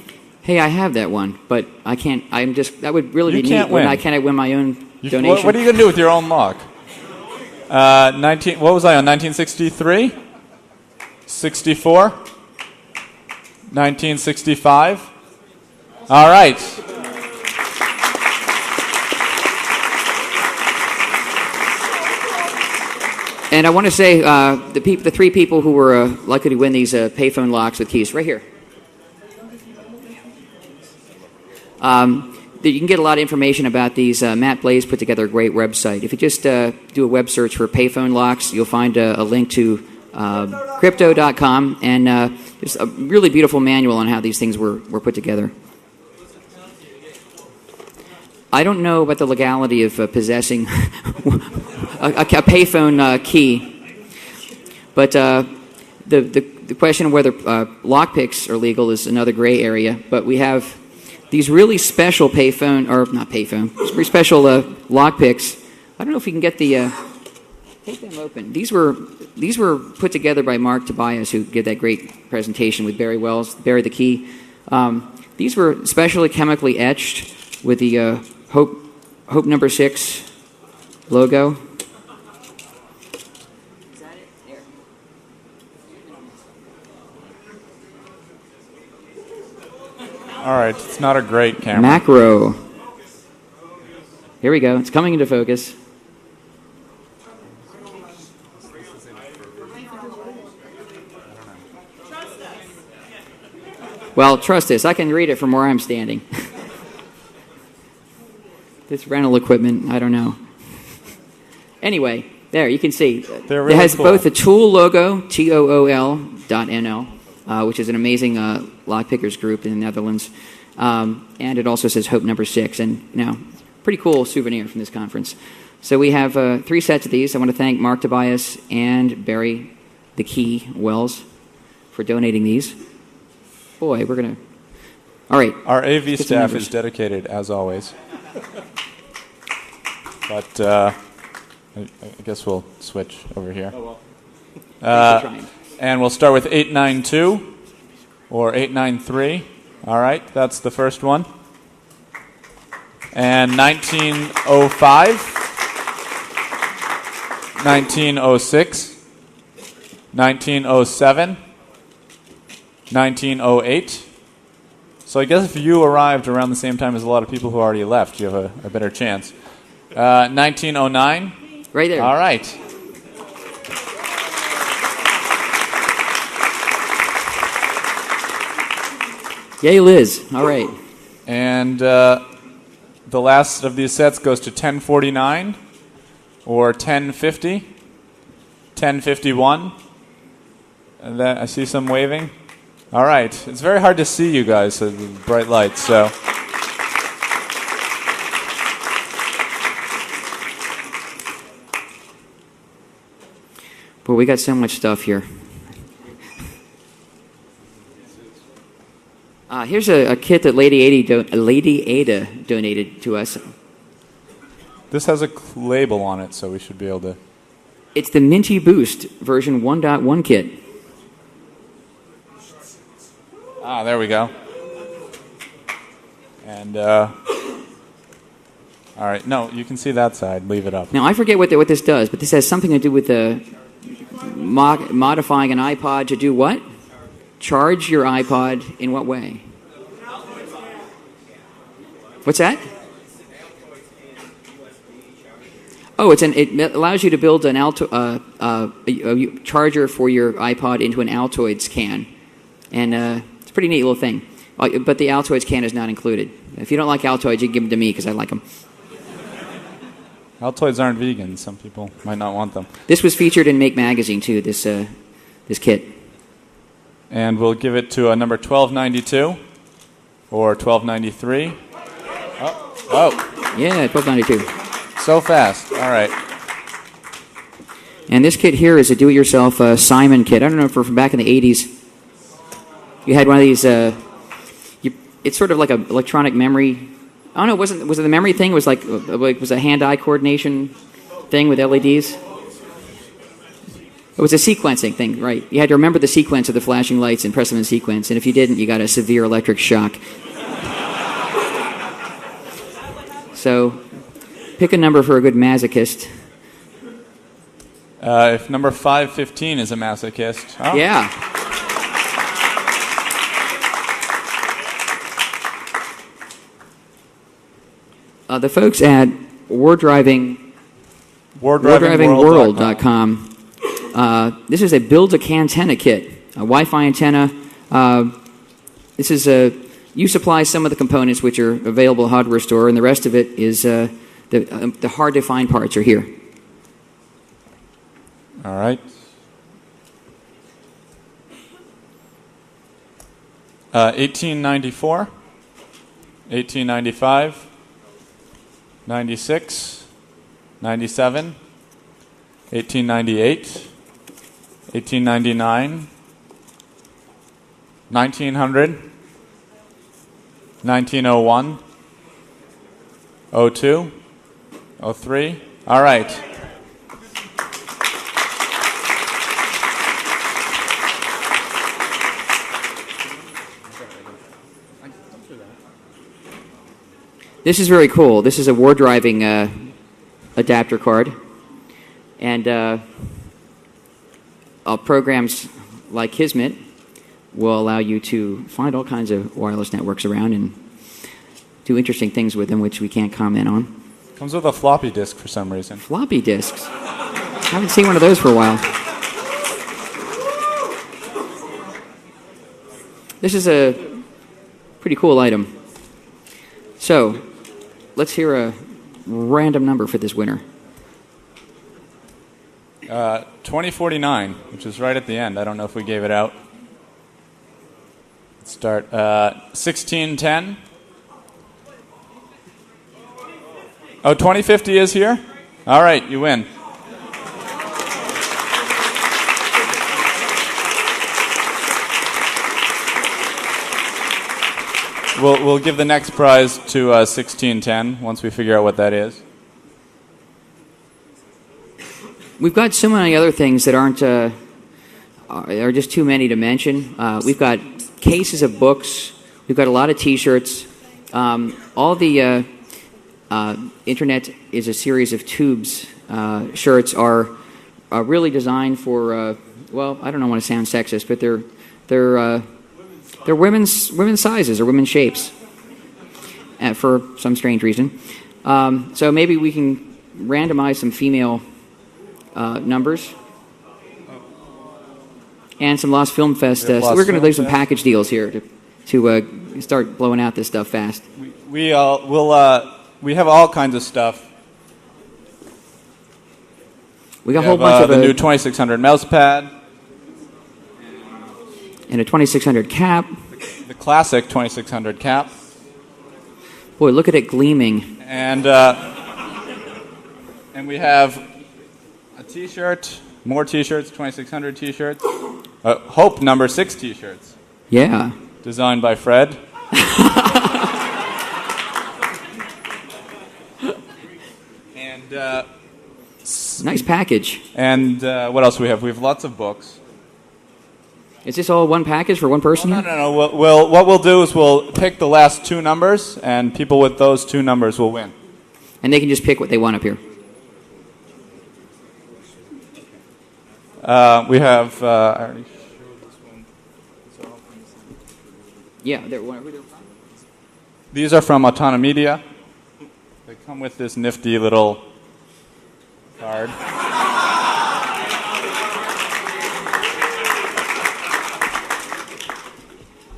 Hey, I have that one, but I can't. That would really be neat. Win. Can I win my own donation? What are you going to do with your own lock? What was I on? 1963, 64, 1965. All right. And I want to say the 3 people who were likely to win these payphone locks with keys right here. You can get a lot of information about these. Matt Blaze put together a great website. If you just do a web search for payphone locks, you'll find a link to crypto.com and there's a really beautiful manual on how these things were put together. I don't know about the legality of possessing a payphone key, but the question of whether lockpicks are legal is another gray area. But we have these really special special lockpicks. I don't know if we can get take them open. These were put together by Mark Tobias, who did that great presentation with Barry Wells, Barry the Key. These were specially chemically etched with the Hope number 6 logo. All right, it's not a great camera. Macro. Here we go. It's coming into focus. Well, trust us. I can read it from where I'm standing. This rental equipment, I don't know. Anyway, there, you can see. They're really it has cool. both the Tool logo, TOOL.nl, which is an amazing lockpickers group in the Netherlands. And it also says Hope number 6. And pretty cool souvenir from this conference. So we have 3 sets of these. I want to thank Mark Tobias and Barry the Key Wells for donating these. Boy, we're going to... All right. Our AV staff is dedicated, as always. But I guess we'll switch over here. Oh, well. And we'll start with 892 or 893. All right, that's the first one. And 1905, 1906, 1907, 1908. So I guess if you arrived around the same time as a lot of people who already left, you have a better chance. 1909. Right there. All right. Yay, Liz. All right. And the last of these sets goes to 1049 or 1050, 1051. And then I see some waving. All right. It's very hard to see you guys, so the bright lights. So. But we got so much stuff here. Here's a kit that Lady Ada donated to us. This has a label on it, so we should be able to... It's the Minty Boost version 1.1 kit. Ah, there we go. And, all right. No, you can see that side. Leave it up. Now, I forget what this does, but this has something to do with modifying an iPod to do what? Charge your iPod in what way? What's that? Oh, it allows you to build an a charger for your iPod into an Altoids can, and it's a pretty neat little thing. But the Altoids can is not included. If you don't like Altoids, you can give them to me because I like them. Altoids aren't vegan. Some people might not want them. This was featured in Make Magazine too. This kit. And we'll give it to number 1292 or 1293. Oh. Yeah, 1292. So fast. All right. And this kit here is a do-it-yourself Simon kit. I don't know if from back in the 80s. You had one of these. It's sort of like an electronic memory. Oh no, was it the memory thing? It was was a hand-eye coordination thing with LEDs. It was a sequencing thing, right? You had to remember the sequence of the flashing lights and press them in sequence, and if you didn't, you got a severe electric shock. So, pick a number for a good masochist. If number 515 is a masochist. Oh. Yeah. The folks at WarDrivingWorld.com. This is a build-a-cantenna kit, a Wi-Fi antenna. This is you supply some of the components which are available at hardware store, and the rest of it is the hard-to-find parts are here. All right. 1894, 1895, 96, 97, 1898, 1899, 1900, 1901, 02, 03. All right. This is very cool. This is a war driving adapter card. And programs like Kismet will allow you to find all kinds of wireless networks around and do interesting things with them, which we can't comment on. Comes with a floppy disk for some reason. Floppy disks. Haven't seen one of those for a while. This is a pretty cool item. So, let's hear a random number for this winner. 2049, which is right at the end. I don't know if we gave it out. Let's start. 1610. Oh, 2050 is here? All right, you win. We'll give the next prize to 1610 once we figure out what that is. We've got so many other things that are just too many to mention. We've got cases of books. We've got a lot of T-shirts. All the internet is a series of tubes. Shirts are really designed for well, I don't want to sound sexist, but they're women's sizes or women's shapes for some strange reason. So maybe we can randomize some female numbers and some Lost Film Fest. So we're going to do some package deals here to start blowing out this stuff fast. We have all kinds of stuff. We got a whole bunch of the new 2600 mouse pad. And a 2600 cap. The classic 2600 cap. Boy, look at it gleaming. And we have a T-shirt, more T-shirts, 2600 T-shirts. Hope number 6 T-shirts. Yeah. Designed by Fred. And nice package. And what else do we have? We have lots of books. Is this all one package for one person? No. What we'll do is we'll pick the last 2 numbers, and people with those 2 numbers will win. And they can just pick what they want up here. We have. I already showed this one. Yeah, who they're from? These are from Autonomedia. They come with this nifty little card.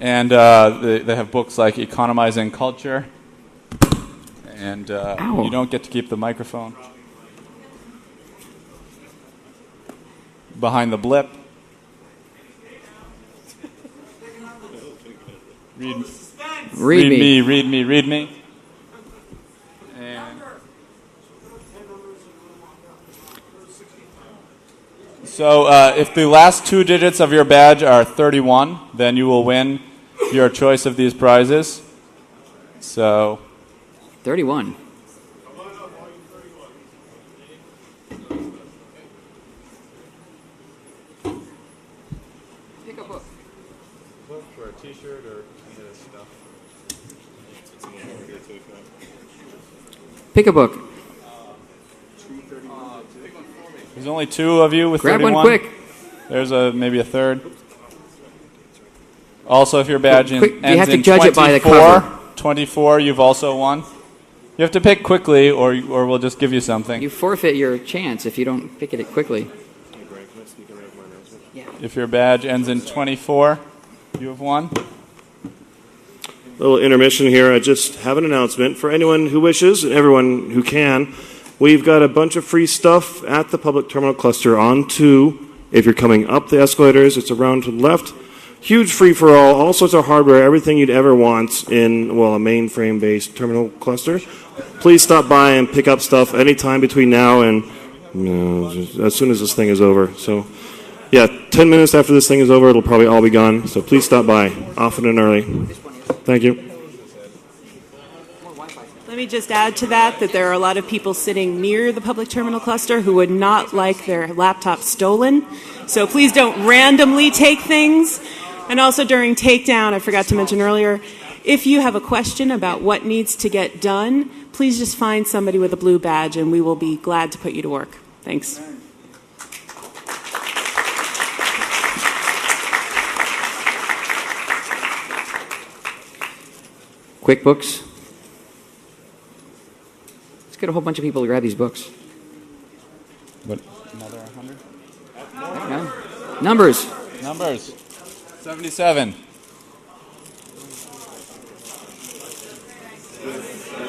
And they have books like Economizing Culture. And you don't get to keep the microphone. Behind the Blip. Read me. And so if the last two digits of your badge are 31, then you will win your choice of these prizes. So 31. Pick a book. Book or a t-shirt or any of this stuff. Pick a book. There's only two of you with Grab 31. one quick. There's maybe a third. Also, if your badge Quick, you ends have to in judge it by the 24, cover. 24, you've also won. You have to pick quickly, or we'll just give you something. You forfeit your chance if you don't pick it quickly. If your badge ends in 24, you have won. Little intermission here. I just have an announcement for anyone who wishes and everyone who can. We've got a bunch of free stuff at the public terminal cluster on 2. If you're coming up the escalators, it's around to the left. Huge free-for-all, all sorts of hardware, everything you'd ever want in, well, a mainframe-based terminal cluster. Please stop by and pick up stuff anytime between now and as soon as this thing is over. So, yeah, 10 minutes after this thing is over, it'll probably all be gone. So please stop by, often and early. Thank you. Let me just add to that there are a lot of people sitting near the public terminal cluster who would not like their laptop stolen. So please don't randomly take things. And also during takedown, I forgot to mention earlier, if you have a question about what needs to get done, please just find somebody with a blue badge and we will be glad to put you to work. Thanks. Quick books. Let's get a whole bunch of people to grab these books. What? Another 100? No. Numbers. 77.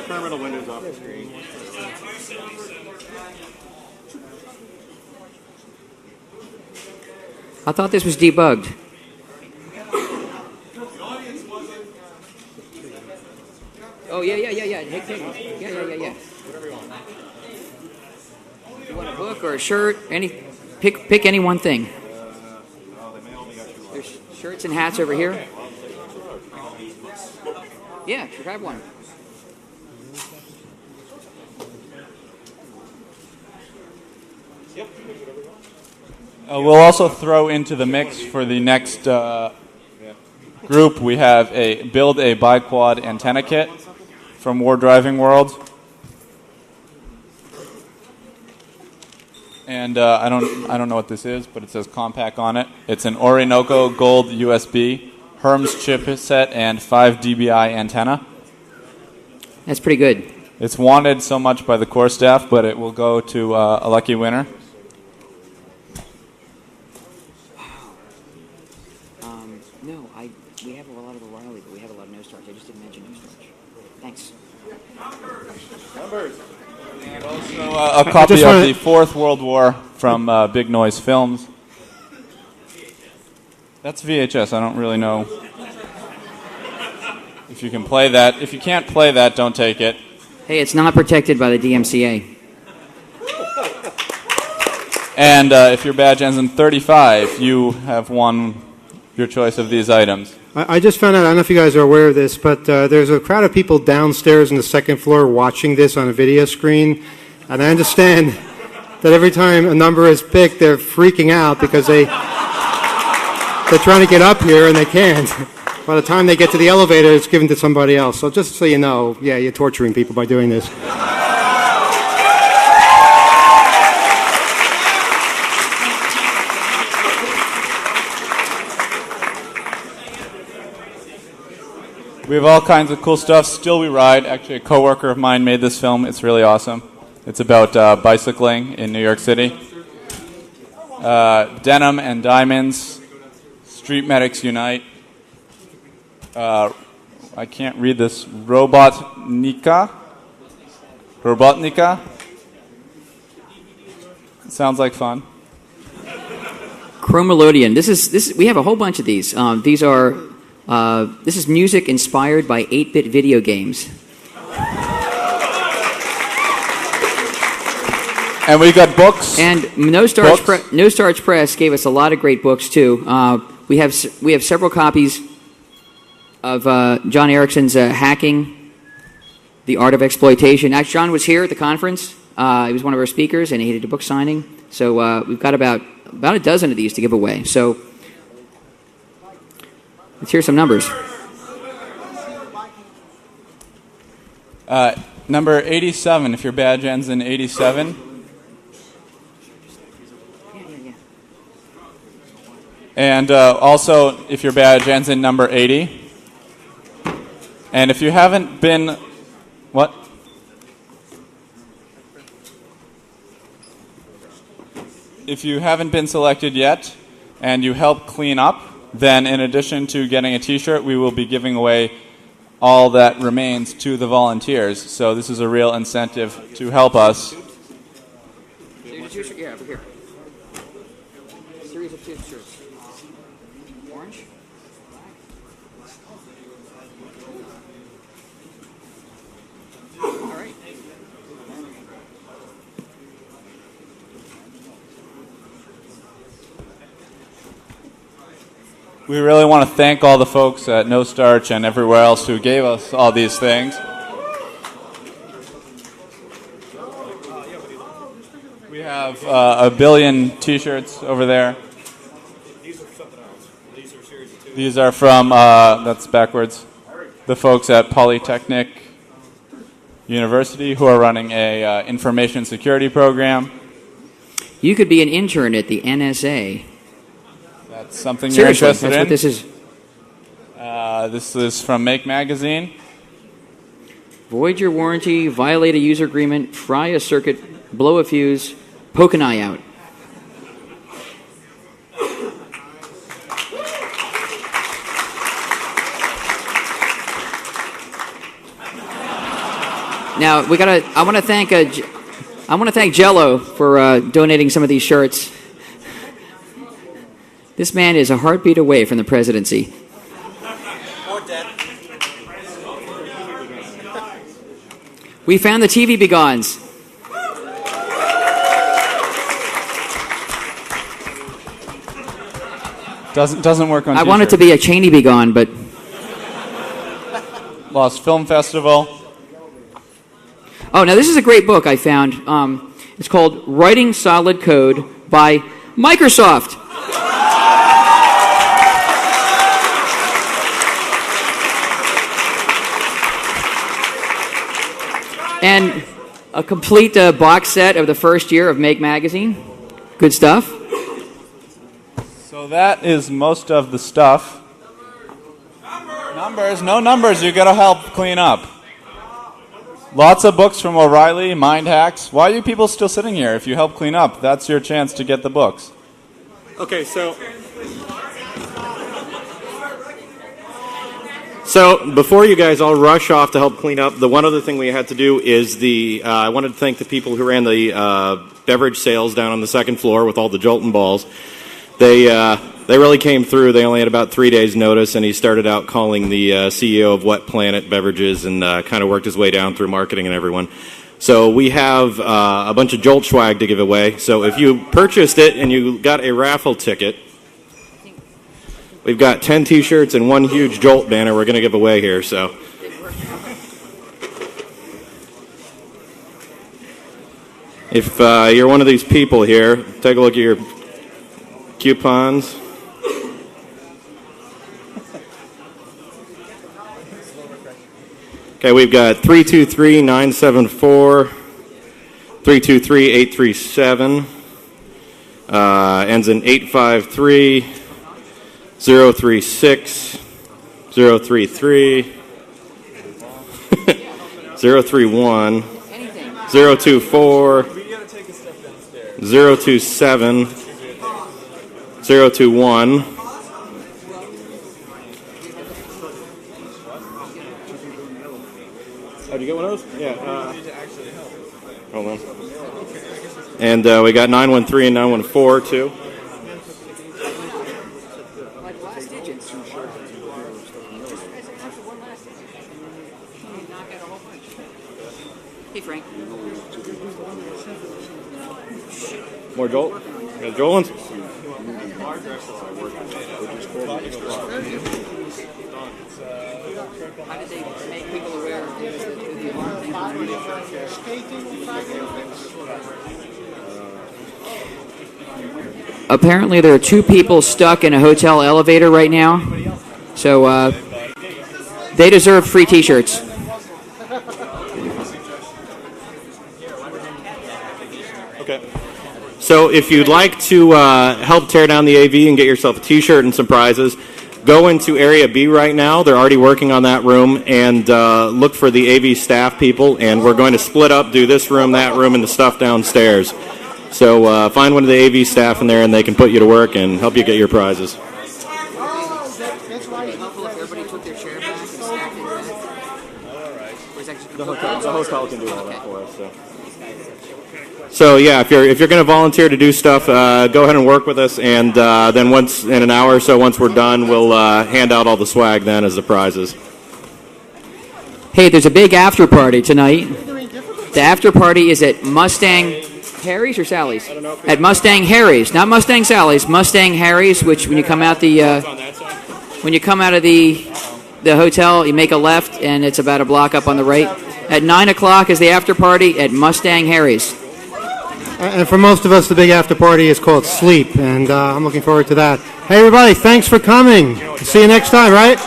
Terminal windows off the screen. I thought this was debugged. Oh, yeah. Hey, yeah. You want a book or a shirt? Pick any one thing. There's shirts and hats over here. Yeah, grab one. We'll also throw into the mix for the next group. We have build a biquad antenna kit from War Driving World. And I don't know what this is, but it says Compaq on it. It's an Orinoco Gold USB, Herms chipset, and 5 dBi antenna. That's pretty good. It's wanted so much by the core staff, but it will go to a lucky winner. No, we have a lot of O'Reilly, but we have a lot of no starch. I just didn't mention no starch. Thanks. Numbers. And also a copy of the Fourth World War from Big Noise Films. That's VHS. I don't really know if you can play that. If you can't play that, don't take it. Hey, it's not protected by the DMCA. And if your badge ends in 35, you have won your choice of these items. I just found out, I don't know if you guys are aware of this, but there's a crowd of people downstairs on the second floor watching this on a video screen. And I understand that every time a number is picked, they're freaking out because they're trying to get up here and they can't. By the time they get to the elevator, it's given to somebody else. So just so you know, yeah, you're torturing people by doing this. We have all kinds of cool stuff. Still We Ride. Actually, a coworker of mine made this film. It's really awesome. It's about bicycling in New York City. Denim and Diamonds. Street Medics Unite. I can't read this. Robotnika. Sounds like fun. Chromelodian. We have a whole bunch of these. This is music inspired by 8-bit video games. And we got books. And No Starch Press gave us a lot of great books too. We have several copies of John Erickson's Hacking: The Art of Exploitation. Actually, John was here at the conference. He was one of our speakers, and he did a book signing. So we've got about a dozen of these to give away. So let's hear some numbers. Number 87, if your badge ends in 87. And also, if your badge ends in number 80. And if you haven't been... What? If you haven't been selected yet, and you help clean up, then in addition to getting a t-shirt, we will be giving away all that remains to the volunteers. So this is a real incentive to help us. Yeah, over here. Series of t-shirts. Orange? All right. We really want to thank all the folks at No Starch and everywhere else who gave us all these things. We have a billion t-shirts over there. These are from, that's backwards, the folks at Polytechnic University who are running a information security program. You could be an intern at the NSA. That's something Seriously, you're interested in. that's what this is. This is from Make Magazine. Void your warranty, violate a user agreement, fry a circuit, blow a fuse, poke an eye out. Now I want to thank Jello for donating some of these shirts. This man is a heartbeat away from the presidency. Or dead. We found the TV begons. Doesn't work on I want it to be a Cheney begone, but Lost Film Festival. oh, now this is a great book I found. It's called Writing Solid Code by Microsoft. And a complete box set of the first year of Make Magazine. Good stuff. So that is most of the stuff. Numbers, no numbers, you gotta help clean up. Lots of books from O'Reilly, Mind Hacks. Why are you people still sitting here? If you help clean up, that's your chance to get the books. Okay, so before you guys all rush off to help clean up, the one other thing we had to do is I wanted to thank the people who ran the beverage sales down on the second floor with all the Jolton balls. They really came through. They only had about 3 days' notice, and he started out calling the CEO of Wet Planet Beverages and kind of worked his way down through marketing and everyone. So we have a bunch of Jolt swag to give away. So if you purchased it and you got a raffle ticket, we've got 10 T-shirts and one huge Jolt banner we're going to give away here. So if you're one of these people here, take a look at your coupons. Okay, we've got 323-974, 323-837, ends in 853, 036, 033, 031, 024, 027, 021. Oh, did you get one of those? Yeah. Hold on. And we got 913 and 914 too. Hey, Frank. More Joel? Got Joel ones? How did they make people aware of the alarm thing? Apparently, there are 2 people stuck in a hotel elevator right now, so they deserve free T-shirts. Okay. So if you'd like to help tear down the AV and get yourself a T-shirt and some prizes, go into Area B right now. They're already working on that room, and look for the AV staff people, and we're going to split up, do this room, that room, and the stuff downstairs. So find one of the AV staff in there, and they can put you to work and help you get your prizes. The hotel can do all that for us. So yeah, if you're going to volunteer to do stuff, go ahead and work with us, and then once in an hour or so, once we're done, we'll hand out all the swag then as the prizes. Hey, there's a big after party tonight. The after party is at Mustang Harry's or Sally's? At Mustang Harry's, not Mustang Sally's. Mustang Harry's, which when you come out the hotel, you make a left, and it's about a block up on the right. At 9 o'clock is the after party at Mustang Harry's. And for most of us, the big after party is called sleep, and I'm looking forward to that. Hey, everybody, thanks for coming. See you next time, right?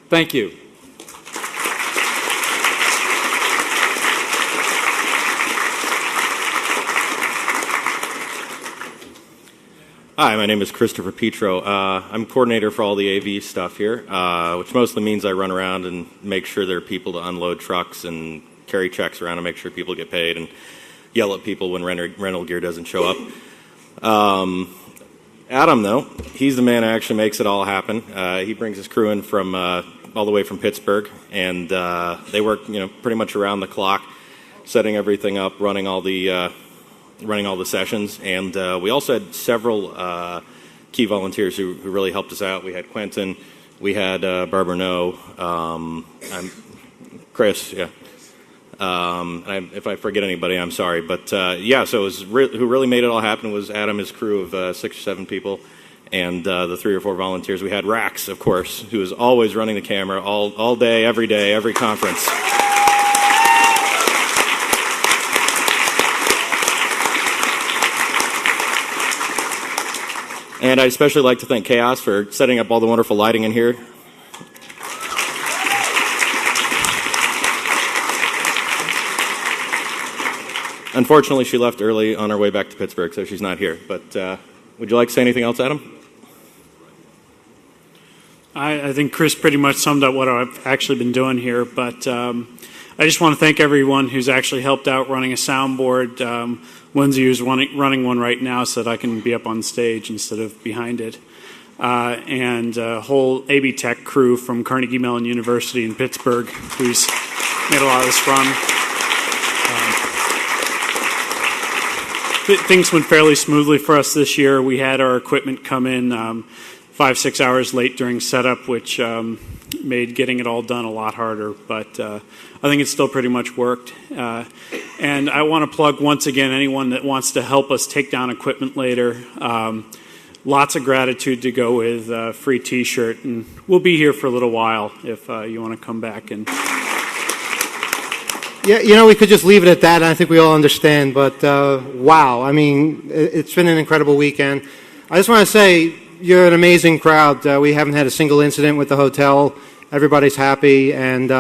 Thank you. Hi, my name is Christopher Petro. I'm coordinator for all the AV stuff here, which mostly means I run around and make sure there are people to unload trucks and carry checks around and make sure people get paid and yell at people when rental gear doesn't show up. Adam, though, he's the man who actually makes it all happen. He brings his crew in from all the way from Pittsburgh, and they work pretty much around the clock, setting everything up, running all the sessions, and we also had several key volunteers who really helped us out. We had Quentin, we had Barbara No, Chris, yeah. If I forget anybody, I'm sorry, but so it was who really made it all happen was Adam, his crew of 6 or 7 people, and the 3 or 4 volunteers. We had Rax, of course, who is always running the camera all day, every conference. And I'd especially like to thank Chaos for setting up all the wonderful lighting in here. Unfortunately, she left early on her way back to Pittsburgh, so she's not here. But would you like to say anything else, Adam? I think Chris pretty much summed up what I've actually been doing here, but I just want to thank everyone who's actually helped out running a soundboard. Lindsay is running one right now so that I can be up on stage instead of behind it. And a whole AB Tech crew from Carnegie Mellon University in Pittsburgh who's made a lot of this run. Things went fairly smoothly for us this year. We had our equipment come in 5-6 hours late during setup, which made getting it all done a lot harder, but I think it still pretty much worked. And I want to plug once again anyone that wants to help us take down equipment later. Lots of gratitude to go with a free T-shirt, and we'll be here for a little while if you want to come back. And yeah, we could just leave it at that, and I think we all understand, but wow, I mean, it's been an incredible weekend. I just want to say, you're an amazing crowd. We haven't had a single incident with the hotel. Everybody's happy, and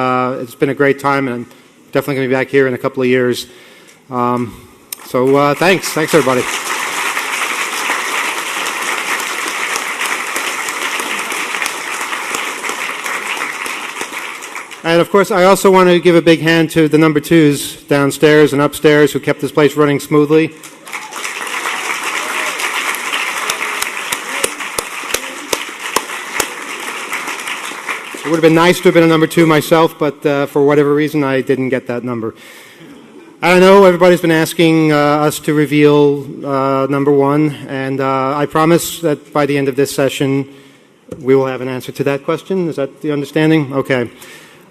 it's been a great time, and I'm definitely going to be back here in a couple of years. So thanks everybody. And of course, I also want to give a big hand to the number twos downstairs and upstairs who kept this place running smoothly. It would have been nice to have been a number two myself, but for whatever reason, I didn't get that number. I know everybody's been asking us to reveal number one, and I promise that by the end of this session, we will have an answer to that question. Is that the understanding? Okay.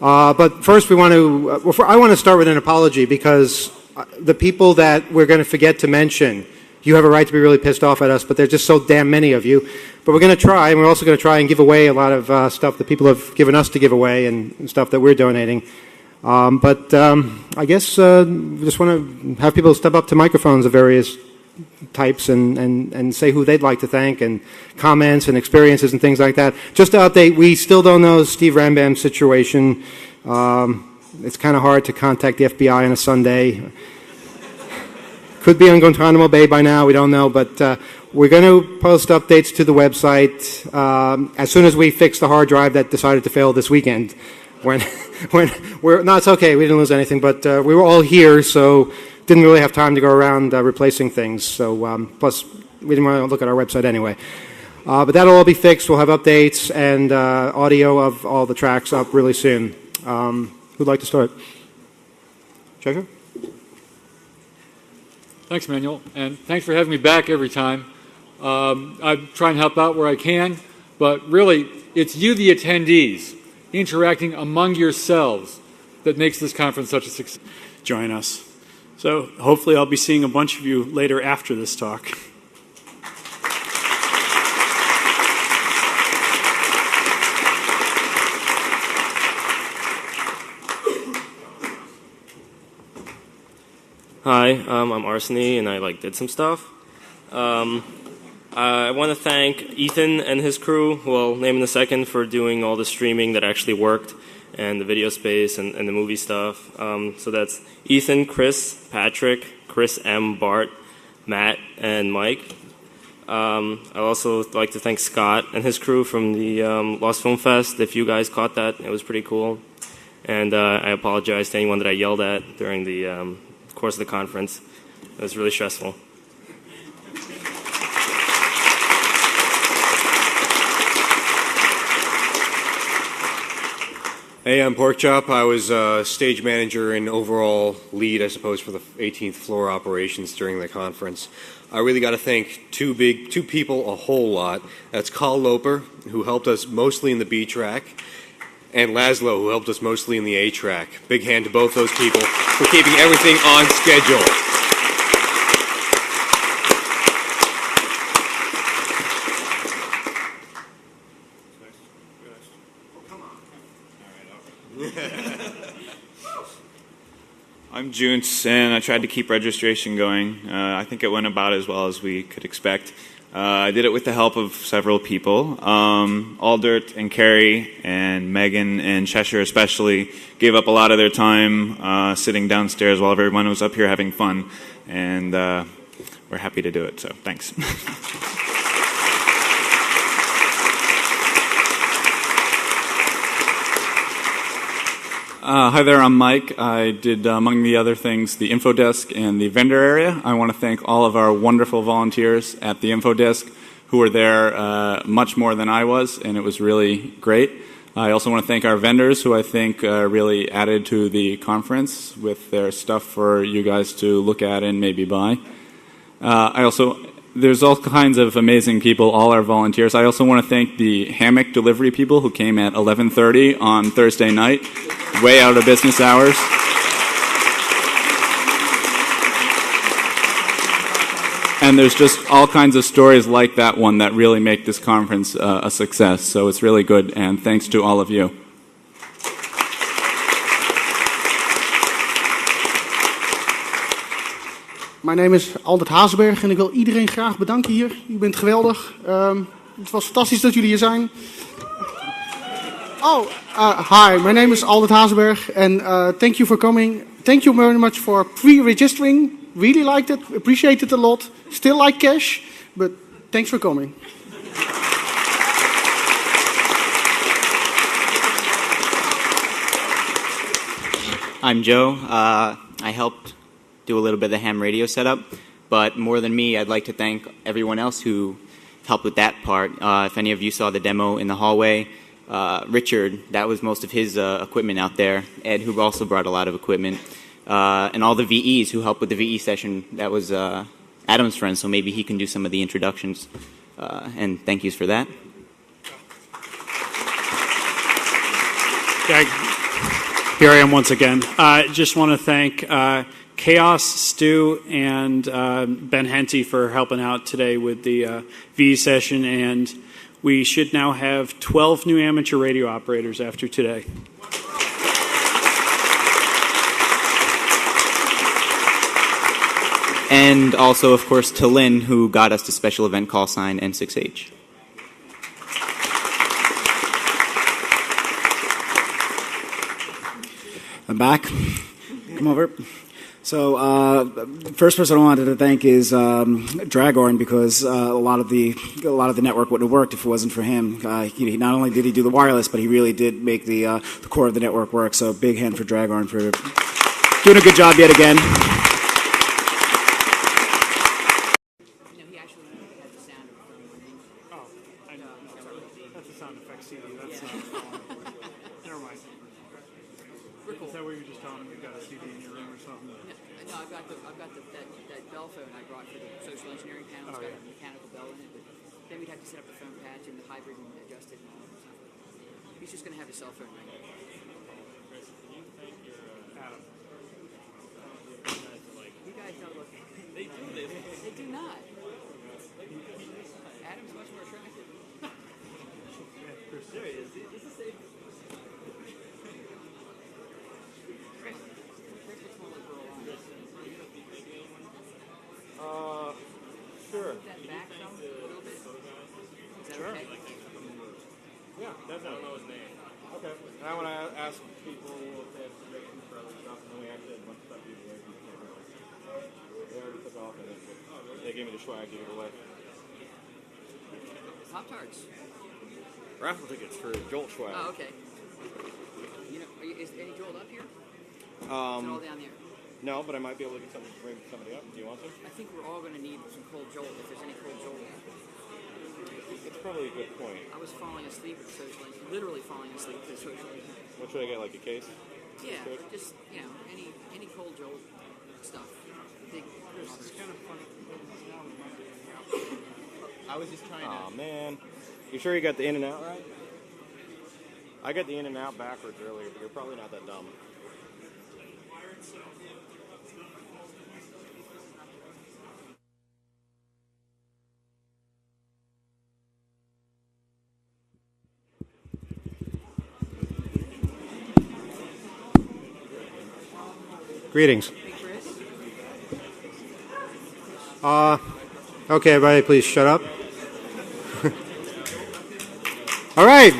But first, I want to start with an apology because the people that we're going to forget to mention, you have a right to be really pissed off at us, but there's just so damn many of you. But we're going to try, and we're also going to try and give away a lot of stuff that people have given us to give away and stuff that we're donating. But I guess we just want to have people step up to microphones of various types and say who they'd like to thank and comments and experiences and things like that. Just to update, we still don't know Steve Rambam's situation. It's kind of hard to contact the FBI on a Sunday. Could be on Guantanamo Bay by now, we don't know, but we're going to post updates to the website as soon as we fix the hard drive that decided to fail this weekend. When it's okay, we didn't lose anything, but we were all here, so didn't really have time to go around replacing things. So plus, we didn't want to look at our website anyway. But that'll all be fixed. We'll have updates and audio of all the tracks up really soon. Who'd like to start? Treasurer? Thanks, Manuel, and thanks for having me back every time. I try and help out where I can, but really, it's you, the attendees, interacting among yourselves that makes this conference such a success. Join us. So hopefully I'll be seeing a bunch of you later after this talk. Hi, I'm Arseny, and I did some stuff. I want to thank Ethan and his crew, who I'll name in a second, for doing all the streaming that actually worked, and the video space and the movie stuff. So that's Ethan, Chris, Patrick, Chris M, Bart, Matt, and Mike. I'd also like to thank Scott and his crew from the Lost Film Fest. If you guys caught that, it was pretty cool. And I apologize to anyone that I yelled at during the course of the conference. It was really stressful. Hey, I'm Porkchop. I was stage manager and overall lead, I suppose, for the 18th floor operations during the conference. I really got to thank two people a whole lot. That's Carl Loper, who helped us mostly in the B track, and Laszlo, who helped us mostly in the A track. Big hand to both those people for keeping everything on schedule. I'm Junce, and I tried to keep registration going. I think it went about as well as we could expect. I did it with the help of several people. Aldert and Carrie and Megan and Cheshire especially gave up a lot of their time sitting downstairs while everyone was up here having fun, and we're happy to do it, so thanks. Hi there, I'm Mike. I did, among the other things, the info desk and the vendor area. I want to thank all of our wonderful volunteers at the info desk who were there much more than I was, and it was really great. I also want to thank our vendors who I think really added to the conference with their stuff for you guys to look at and maybe buy. There's all kinds of amazing people, all our volunteers. I also want to thank the hammock delivery people who came at 11:30 on Thursday night, way out of business hours. And there's just all kinds of stories like that one that really make this conference a success. So it's really good, and thanks to all of you. Mijn naam is Aldert Hazenberg en ik wil iedereen graag bedanken hier. U bent geweldig. Het was fantastisch dat jullie hier zijn. Hi, my name is Aldert Hazenberg and thank you for coming. Thank you very much for pre-registering. Really liked it, appreciate it a lot. Still like cash, but thanks for coming. I'm Joe. I helped do a little bit of the ham radio setup, but more than me, I'd like to thank everyone else who helped with that part. If any of you saw the demo in the hallway, Richard, that was most of his equipment out there. Ed, who also brought a lot of equipment. And all the VEs who helped with the VE session. That was Adam's friend, so maybe he can do some of the introductions. And thank yous for that. Here I am once again. I just want to thank Chaos, Stu, and Ben Henty for helping out today with the VE session. And we should now have 12 new amateur radio operators after today. And also, of course, to Lynn, who got us the special event call sign N6H. I'm back. Come over. So, the first person I wanted to thank is Dragorn, because a lot of the network wouldn't have worked if it wasn't for him. He not only did he do the wireless, but he really did make the core of the network work. So, big hand for Dragorn for doing a good job yet again. That's a sound effect CD. That's never mind. Is that what you were just telling me? You've got a CD in your room or something? No, I've got that bell phone I brought for the social engineering panel. It's got a mechanical bell in it, but then we'd have to set up the phone patch and the hybrid and adjust it and all that stuff. He's just going to have his cell phone ring. Adam. You guys don't look. They do this. They do not. Adam's much more attractive. There he is. This is safe. Sure. That back some, a little bit. Is that Sure. okay? Yeah, definitely. I don't know his name. Okay. And I want to ask people if they have suggestions for other stuff, and then we actually had a bunch of stuff given away. They already took off, and they gave me the swag, gave it away. Pop-Tarts. Raffle tickets for Jolt swag. Oh, okay. You know, is any Joel up here? Is it all down there? No, but I might be able to get something to bring somebody up. Do you want to? I think we're all going to need some cold Joel if there's any cold Joel. That's probably a good point. I was falling asleep at the social engineering, literally falling asleep at the social engineering. What should I get, like a case? Yeah, just, you know, any cold Joel stuff. Big. This is kind of funny. I was just trying to. Oh, man. You sure you got the in and out right? I got the in and out backwards earlier, but you're probably not that dumb. Greetings. Okay, everybody, please shut up. All right.